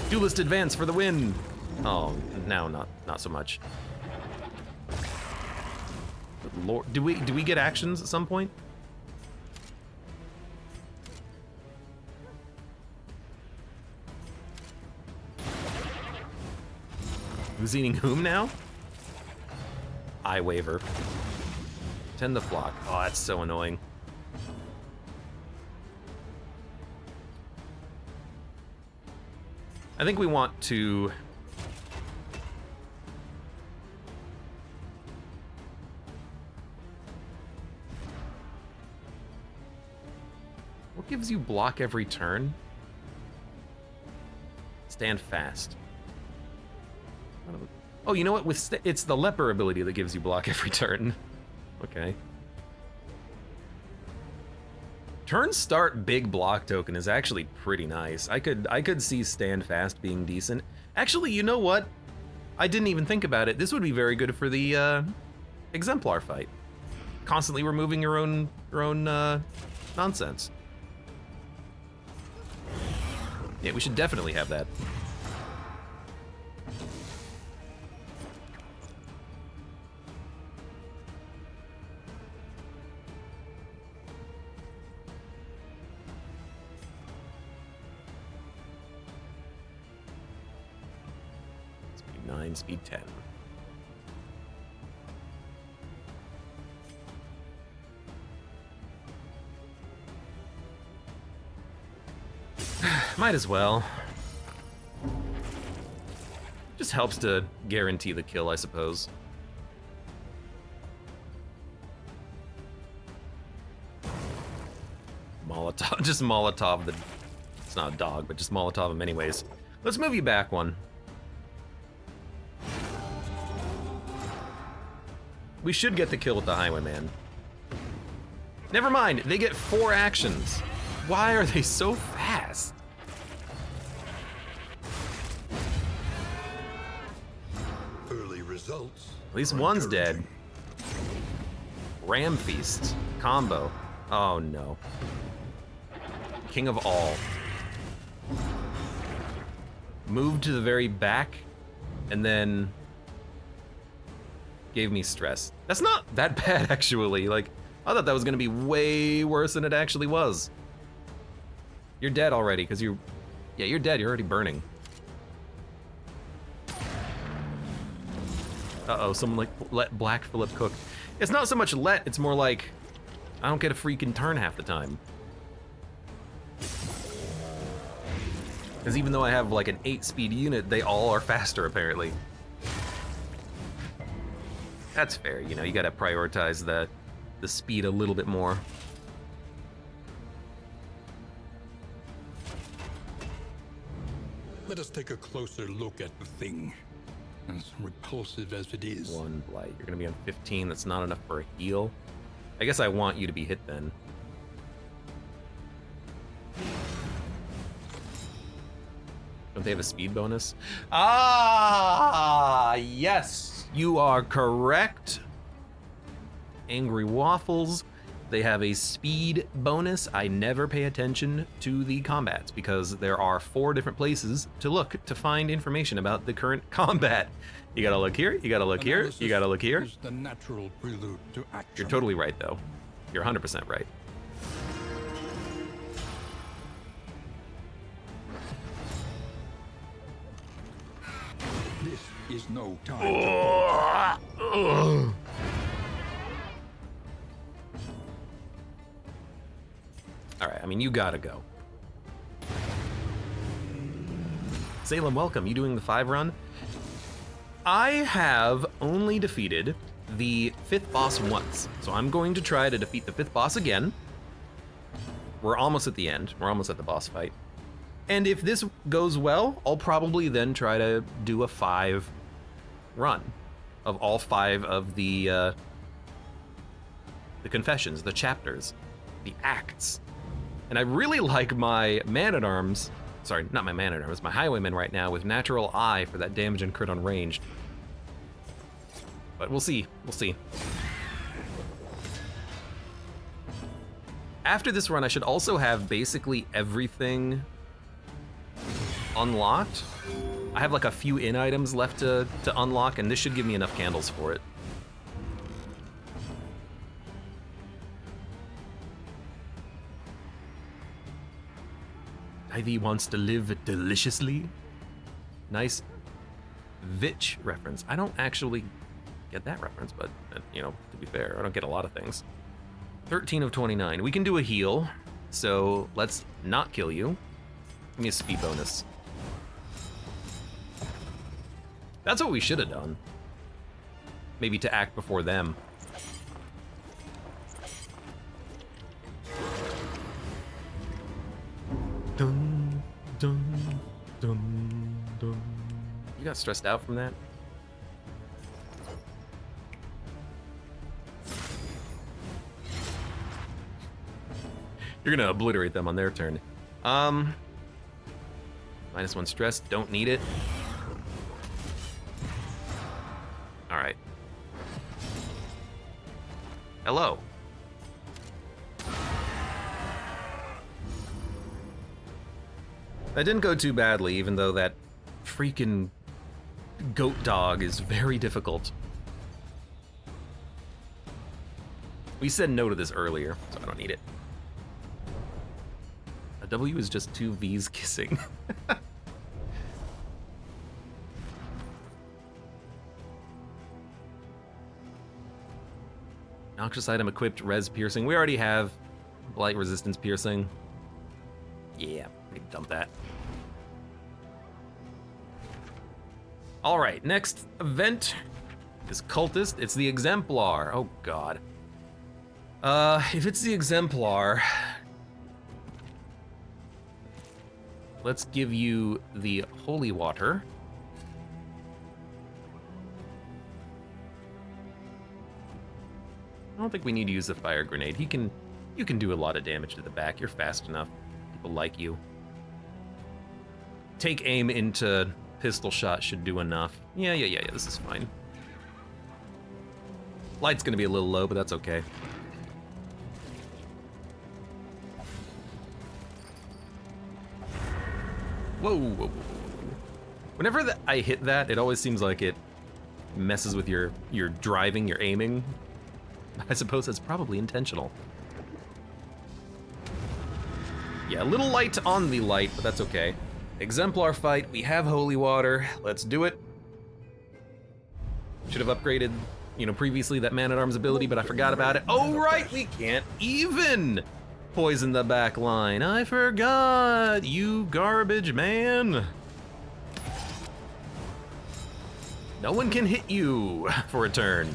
Duelist advance for the win! Oh, now not so much. Good Lord, do we get actions at some point? Who's eating whom now? I waver. Tend the flock. Oh, that's so annoying. I think we want to... What gives you block every turn? Stand fast. Oh, you know what? It's the leper ability that gives you block every turn. Okay. Turn start big block token is actually pretty nice. I could see stand fast being decent. Actually, you know what? I didn't even think about it. This would be very good for the exemplar fight. Constantly removing your own nonsense. Yeah, we should definitely have that. Speed 9, speed 10. Might as well. Just helps to guarantee the kill, I suppose. Molotov, just Molotov the... It's not a dog, but just Molotov him anyways. Let's move you back one. We should get the kill with the Highwayman. Never mind, they get 4 actions. Why are they so fast? Early results. At least are one's dead. encouraging. Ram Feast. Combo. Oh no. King of all. Moved to the very back and then gave me stress. That's not that bad actually. Like, I thought that was gonna be way worse than it actually was. You're dead already, because you... Yeah, you're dead, you're already burning. Uh-oh, someone like let Black Phillip cook. It's not so much let, it's more like, I don't get a freaking turn half the time. Because even though I have like an 8-speed unit, they all are faster apparently. That's fair. You know, you gotta prioritize the speed a little bit more. Let us take a closer look at the thing, as repulsive as it is. 1 blight. You're gonna be on 15. That's not enough for a heal. I guess I want you to be hit then. Don't they have a speed bonus? Ah, yes, you are correct. Angry Waffles. They have a speed bonus. I never pay attention to the combats because there are 4 different places to look to find information about the current combat. You gotta look here, you gotta look here, you gotta look here. Is the natural prelude to action. You're totally right though. You're 100% right. This is no time to All right, I mean, you gotta go. Salem, welcome. You doing the 5 run? I have only defeated the 5th boss once, so I'm going to try to defeat the 5th boss again. We're almost at the end. We're almost at the boss fight. And if this goes well, I'll probably then try to do a 5 run of all 5 of the confessions, the chapters, the acts. And I really like my man-at-arms, sorry, not my man-at-arms, my highwayman right now with natural eye for that damage and crit on ranged. But we'll see, we'll see. After this run, I should also have basically everything unlocked. I have like a few in items left to unlock, and this should give me enough candles for it. Ivy wants to live deliciously. Nice Vitch reference. I don't actually get that reference, but you know, to be fair, I don't get a lot of things. 13 of 29. We can do a heal, so let's not kill you. Give me a speed bonus. That's what we should have done. Maybe to act before them. Dun, dun, dun, dun. You got stressed out from that? You're gonna obliterate them on their turn. -1 stress, don't need it. All right. Hello. That didn't go too badly, even though that freaking goat dog is very difficult. We said no to this earlier, so I don't need it. A W is just 2 V's kissing. Noxious item equipped, res piercing. We already have blight resistance piercing. Yeah, we can dump that. All right, next event is Cultist. It's the Exemplar. Oh God. If it's the Exemplar, let's give you the Holy Water. I don't think we need to use the Fire Grenade. You can do a lot of damage to the back. You're fast enough. People like you. Take aim into pistol shot should do enough. Yeah, this is fine. Light's gonna be a little low, but that's okay. Whoa, whoa, whoa, whoa. Whenever I hit that, it always seems like it messes with your driving, your aiming. I suppose it's probably intentional. Yeah, a little light on the light, but that's okay. Exemplar fight, we have Holy Water, let's do it. Should have upgraded, you know, previously that Man-at-Arms ability, but I forgot about it. Oh right, we can't even poison the back line. I forgot, you garbage man. No one can hit you for a turn.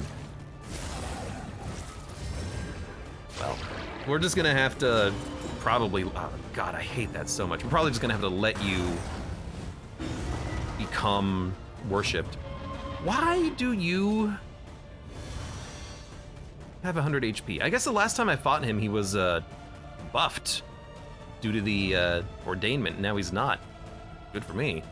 We're just gonna have to probably, oh God, I hate that so much. We're probably just gonna have to let you become worshipped. Why do you have 100 HP? I guess the last time I fought him, he was buffed due to the ordainment. Now he's not. Good for me.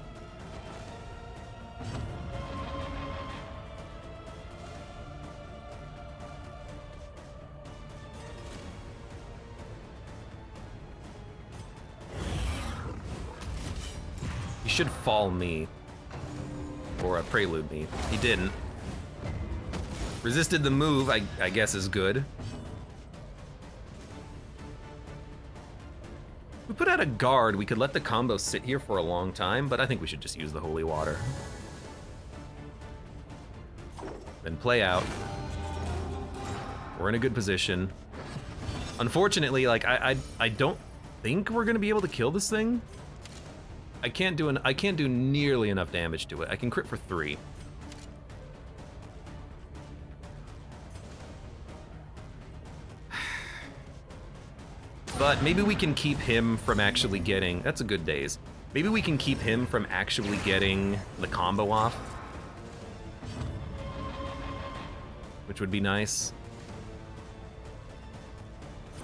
He should fall me. Or prelude me. He didn't. Resisted the move, I guess is good. If we put out a guard, we could let the combo sit here for a long time, but I think we should just use the holy water. Then play out. We're in a good position. Unfortunately, like I don't think we're gonna be able to kill this thing. I can't do nearly enough damage to it. I can crit for 3. But maybe we can keep him from actually getting, that's a good daze. Maybe we can keep him from actually getting the combo off. Which would be nice.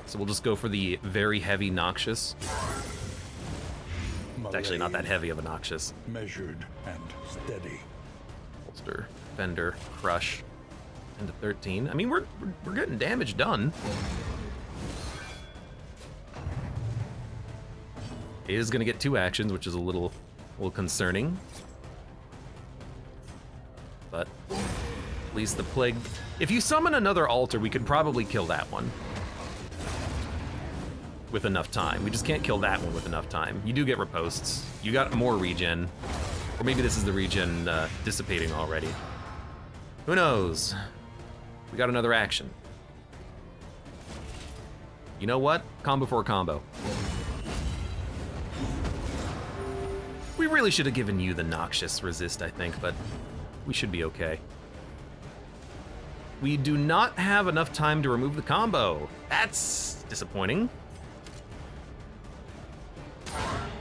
So we'll just go for the very heavy Noxious. It's actually not that heavy of a Noxious. Measured and steady. Holster, Fender, Crush, into 13. I mean, we're getting damage done. He is gonna get 2 actions, which is a little concerning. But at least the plague. If you summon another altar, we could probably kill that one. With enough time. We just can't kill that one with enough time. You do get riposts. You got more regen. Or maybe this is the regen dissipating already. Who knows? We got another action. You know what? Combo for a combo. We really should have given you the Noxious resist, I think, but we should be okay. We do not have enough time to remove the combo. That's disappointing.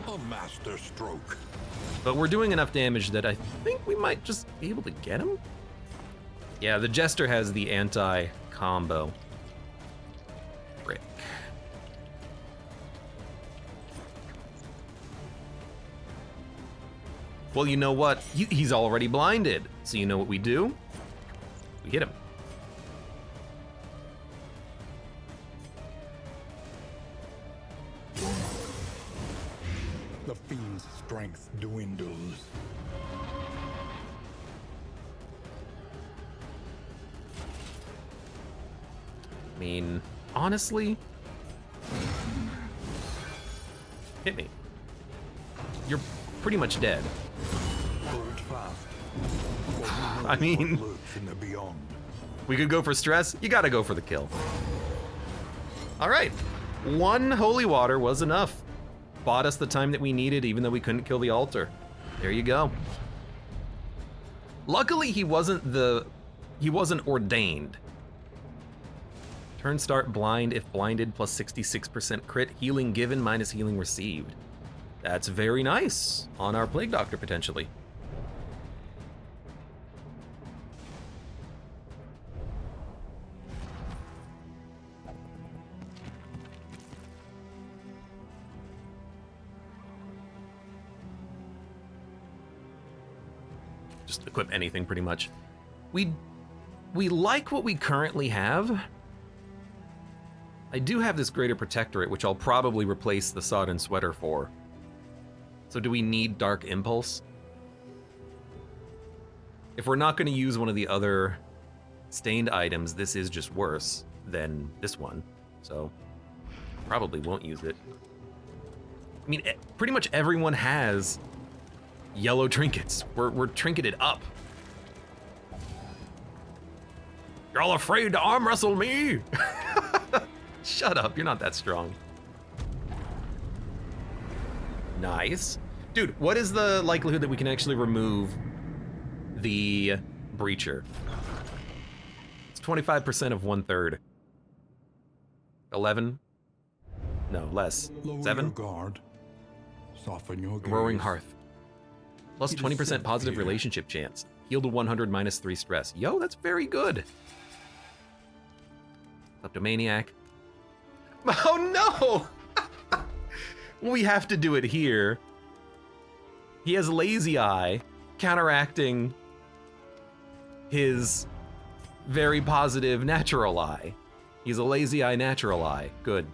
A master stroke. But we're doing enough damage that I think we might just be able to get him. Yeah, the Jester has the anti-combo. Frick. Well, you know what? He's already blinded. So you know what we do? We hit him. The fiend's strength dwindles. I mean, honestly, hit me. You're pretty much dead. Hold fast. I mean, What lurks in the beyond. we could go for stress. You gotta go for the kill. All right, 1 holy water was enough. Bought us the time that we needed, even though we couldn't kill the altar. There you go. Luckily, he wasn't ordained. Turn start blind if blinded plus 66% crit, healing given minus healing received. That's very nice on our Plague Doctor potentially. Just equip anything pretty much. We like what we currently have. I do have this Greater Protectorate, which I'll probably replace the Sodden Sweater for. So do we need Dark Impulse? If we're not going to use one of the other stained items, this is just worse than this one. So probably won't use it. I mean, pretty much everyone has yellow trinkets. We're trinketed up. You're all afraid to arm wrestle me? Shut up, you're not that strong. Nice. Dude, what is the likelihood that we can actually remove the breacher? It's 25% of 1/3. 11? No, less. Lower 7? your guard. Soften your gaze. Roaring Hearth. Plus It is 20% said positive here. relationship chance. Heal to 100 minus 3 stress. Yo, that's very good. Kleptomaniac. Oh no! We have to do it here. He has lazy eye, counteracting his very positive natural eye. He's a lazy eye natural eye. Good.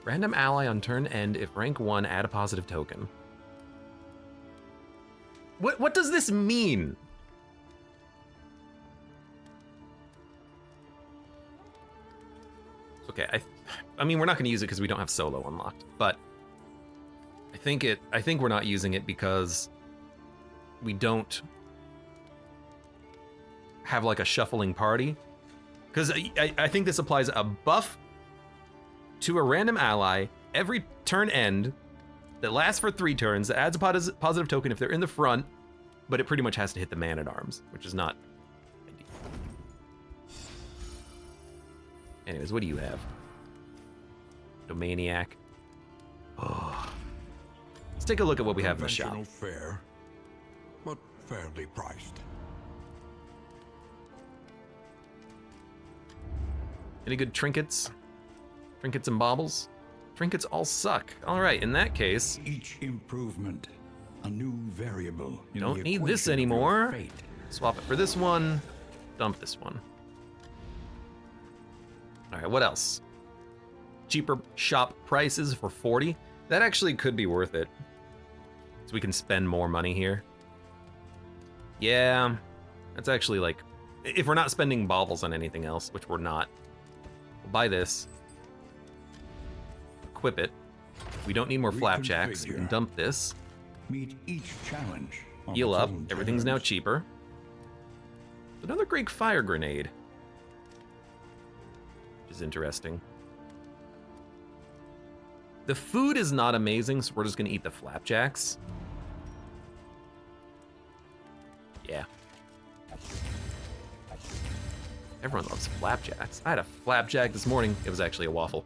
Random ally on turn end if rank 1, add a positive token. What does this mean? Okay, I mean we're not going to use it because we don't have solo unlocked, but I think we're not using it because we don't have like a shuffling party. Because I think this applies a buff to a random ally every turn end that lasts for 3 turns, that adds a positive token if they're in the front, but it pretty much has to hit the man-at-arms, which is not ideal. Anyways, what do you have? Domaniac. Oh. Let's take a look at what we have in the shop. Conventional fare, but fairly priced. Any good trinkets? Trinkets and baubles? Trinkets all suck. All right, in that case, Each improvement, a new variable. In don't the need this equation of your anymore. fate. Swap it for this one. Dump this one. All right, what else? Cheaper shop prices for 40. That actually could be worth it. So we can spend more money here. Yeah, that's actually like, if we're not spending baubles on anything else, which we're not, we'll buy this. Equip it. We don't need more flapjacks. We can Reconfigure. dump this. Meet each challenge. on Heal its up. own Everything's now terms. cheaper. Another great fire grenade. Which is interesting. The food is not amazing, so we're just gonna eat the flapjacks. Yeah. Everyone loves flapjacks. I had a flapjack this morning. It was actually a waffle.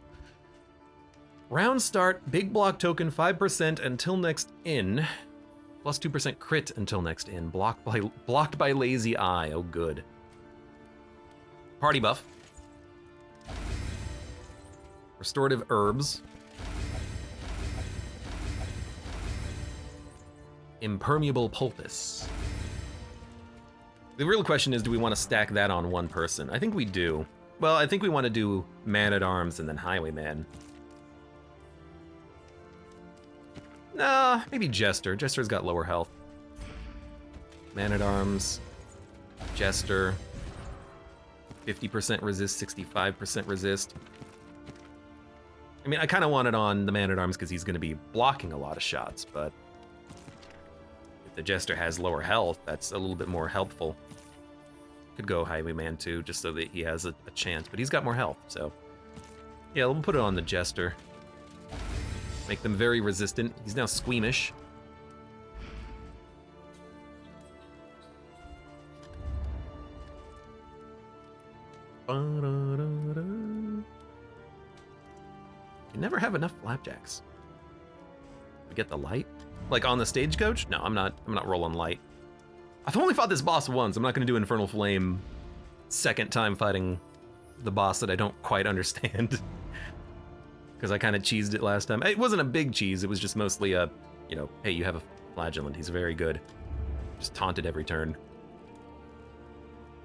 Round start, big block token, 5% until next in. Plus 2% crit until next in. Blocked by lazy eye. Oh, good. Party buff. Restorative herbs. Impermeable poultice. The real question is, do we want to stack that on one person? I think we do. Well, I think we want to do Man-at-Arms and then Highwayman. Nah, maybe Jester. Jester's got lower health. Man-at-Arms. Jester. 50% resist, 65% resist. I mean, I kind of want it on the Man-at-Arms because he's going to be blocking a lot of shots, but if the Jester has lower health, that's a little bit more helpful. Could go Highwayman too, just so that he has a chance, but he's got more health, so. Yeah, we'll put it on the Jester. Make them very resistant. He's now squeamish. You never have enough flapjacks. We get the light? Like on the stagecoach? No, I'm not rolling light. I've only fought this boss once. I'm not gonna do Infernal Flame second time fighting the boss that I don't quite understand. Because I kind of cheesed it last time. It wasn't a big cheese, it was just mostly a, you know, hey, you have a flagellant, he's very good. Just taunted every turn.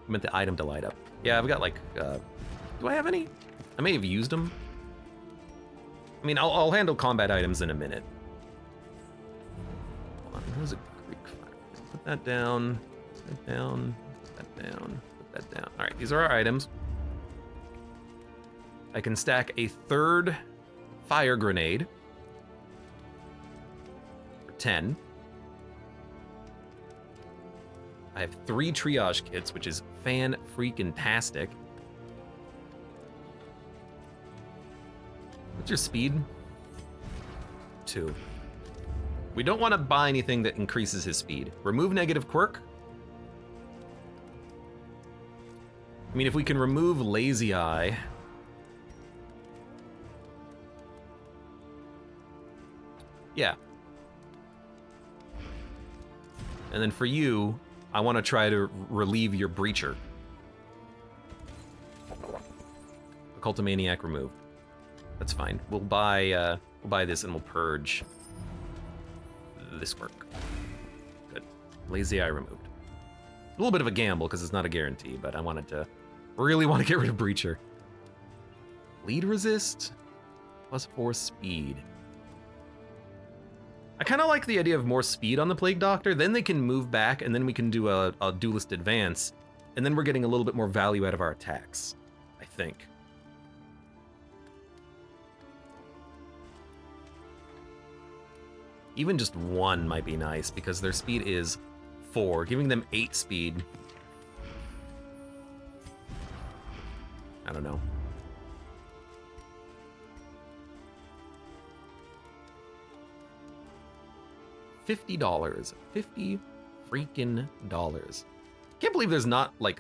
I meant the item to light up. Yeah, I've got like, do I have any? I may have used them. I mean, I'll handle combat items in a minute. Hold on, where's a Greek fire? Put that down, put that down, put that down, put that down. All right, these are our items. I can stack a third fire grenade for 10. I have 3 triage kits, which is fan-freaking-tastic. What's your speed? 2. We don't want to buy anything that increases his speed. Remove negative quirk. I mean, if we can remove lazy eye, Yeah. And then for you, I want to try to relieve your breacher. Occultomaniac removed. That's fine. We'll buy this and we'll purge this work. Good. Lazy eye removed. A little bit of a gamble because it's not a guarantee, but I wanted to really want to get rid of breacher. Lead resist +4 speed. I kind of like the idea of more speed on the Plague Doctor. Then they can move back, and then we can do a duelist advance, and then we're getting a little bit more value out of our attacks, I think. Even just 1 might be nice, because their speed is 4, giving them 8 speed. I don't know. $50. 50 freaking dollars. Can't believe there's not like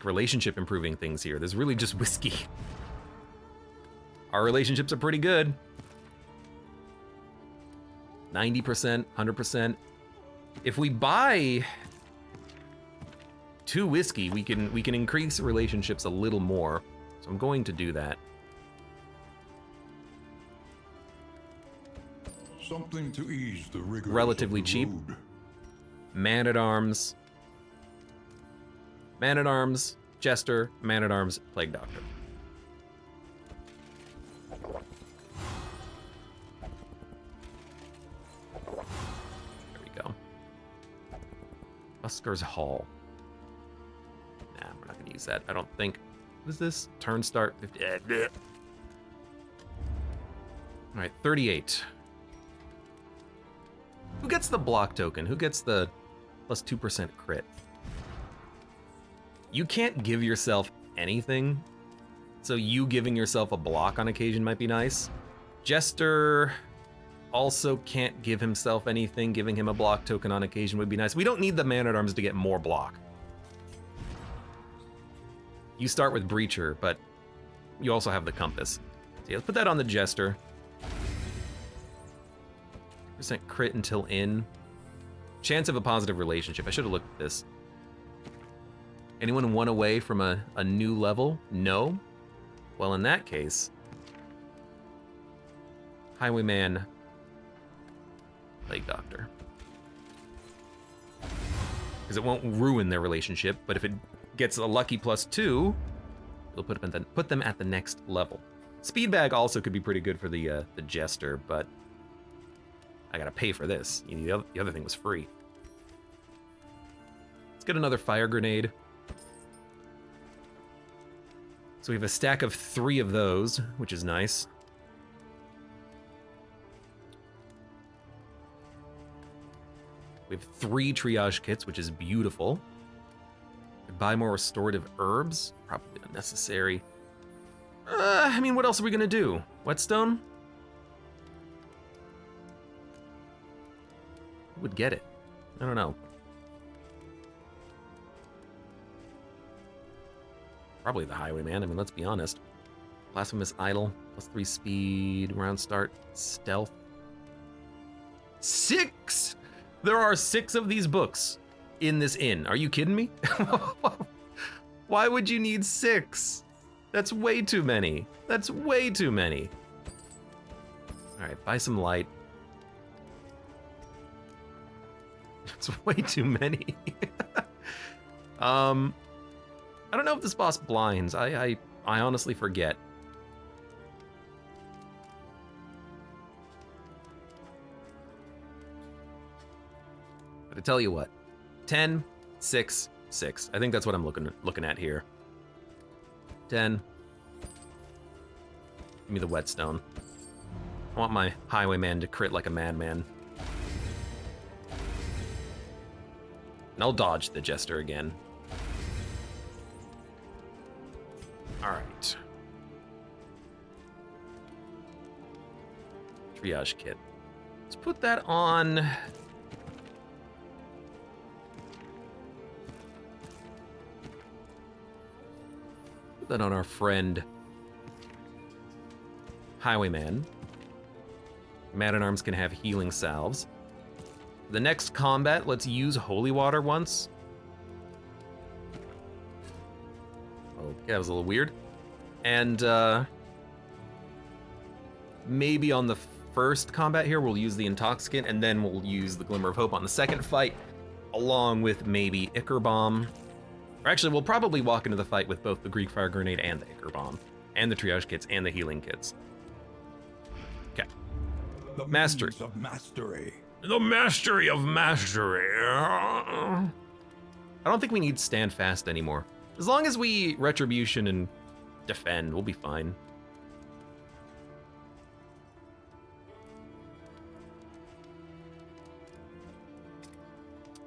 relationship improving things here. There's really just whiskey. Our relationships are pretty good. 90%, 100%. If we buy 2 whiskey, we can increase relationships a little more. So I'm going to do that. Something to ease the rigors Relatively of the cheap. road. Man-at-Arms, Jester, Man-at-Arms, Plague Doctor. There we go. Busker's Hall. Nah, we're not gonna use that. I don't think. What is this? Turn start 50. All right, 38. Who gets the block token? Who gets the +2% crit? You can't give yourself anything, so you giving yourself a block on occasion might be nice. Jester also can't give himself anything. Giving him a block token on occasion would be nice. We don't need the Man-at-Arms to get more block. You start with Breacher, but you also have the Compass. So yeah, let's put that on the Jester. % crit until in. Chance of a positive relationship. I should have looked at this. Anyone 1 away from a new level? No? Well, in that case, Highwayman, Plague Doctor. Because it won't ruin their relationship, but if it gets a lucky +2, it'll put them at the next level. Speed bag also could be pretty good for the Jester, but I gotta pay for this. The other thing was free. Let's get another fire grenade. So we have a stack of 3 of those, which is nice. We have 3 triage kits, which is beautiful. Buy more restorative herbs, probably unnecessary. I mean, what else are we gonna do? Whetstone? Who would get it? I don't know. Probably the Highwayman. I mean, let's be honest. Blasphemous Idol, +3 speed, round start, stealth. 6! There are 6 of these books in this inn. Are you kidding me? Why would you need 6? That's way too many. That's way too many. All right, buy some light. It's way too many. I don't know if this boss blinds. I honestly forget. But I tell you what, 10, 6, 6. I think that's what I'm looking at here. 10. Give me the whetstone. I want my Highwayman to crit like a madman. And I'll dodge the Jester again. All right. Triage kit. Let's put that on. Put that on our friend Highwayman. Man-at-Arms can have healing salves. The next combat, let's use Holy Water once. Okay, that was a little weird. And maybe on the first combat here, we'll use the Intoxicant, and then we'll use the Glimmer of Hope on the second fight, along with maybe Ichor Bomb. Or actually, we'll probably walk into the fight with both the Greek Fire Grenade and the Ichor Bomb, and the Triage Kits and the Healing Kits. Okay. The Mastery. means of mastery. The mastery of mastery. I don't think we need Stand Fast anymore. As long as we Retribution and defend, we'll be fine.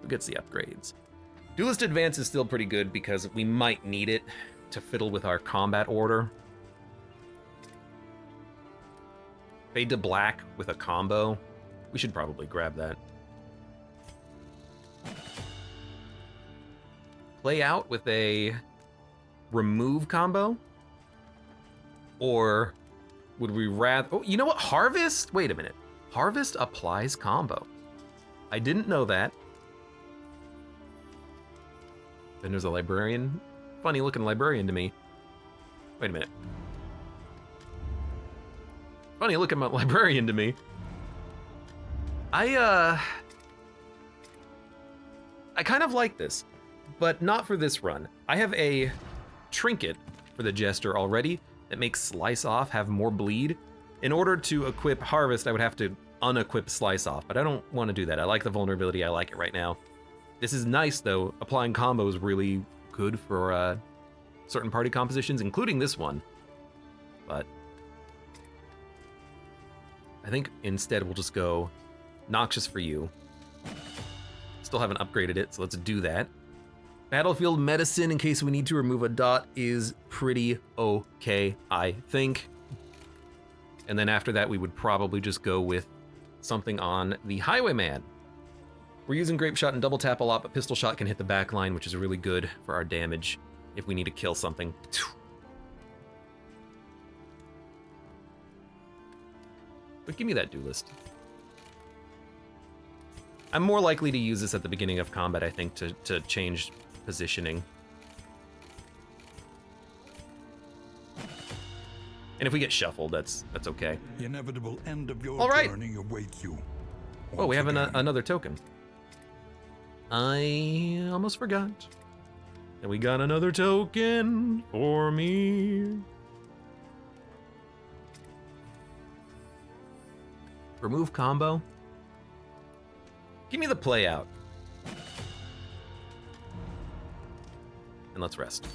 Who gets the upgrades? Duelist Advance is still pretty good because we might need it to fiddle with our combat order. Fade to Black with a combo. We should probably grab that. Play Out with a remove combo? Or would we rather... Oh, you know what? Harvest? Wait a minute. Harvest applies combo. I didn't know that. Then there's a librarian. Funny looking librarian to me. Wait a minute. Funny looking librarian to me. I kind of like this, but not for this run. I have a trinket for the Jester already that makes Slice Off have more bleed. In order to equip Harvest, I would have to unequip Slice Off, but I don't want to do that. I like the vulnerability. I like it right now. This is nice, though. Applying combo is really good for certain party compositions, including this one. But I think instead we'll just go Noxious for you. Still haven't upgraded it, so let's do that. Battlefield Medicine, in case we need to remove a dot, is pretty okay, I think. And then after that, we would probably just go with something on the Highwayman. We're using Grape Shot and Double Tap a lot, but Pistol Shot can hit the back line, which is really good for our damage if we need to kill something. But give me that Duelist. I'm more likely to use this at the beginning of combat, I think, to change positioning. And if we get shuffled, that's okay. The inevitable end of your All right. journey awaits you. Oh, we have Once again. another token. I almost forgot. And we got another token for me. Remove combo. Give me the Play Out. And let's rest.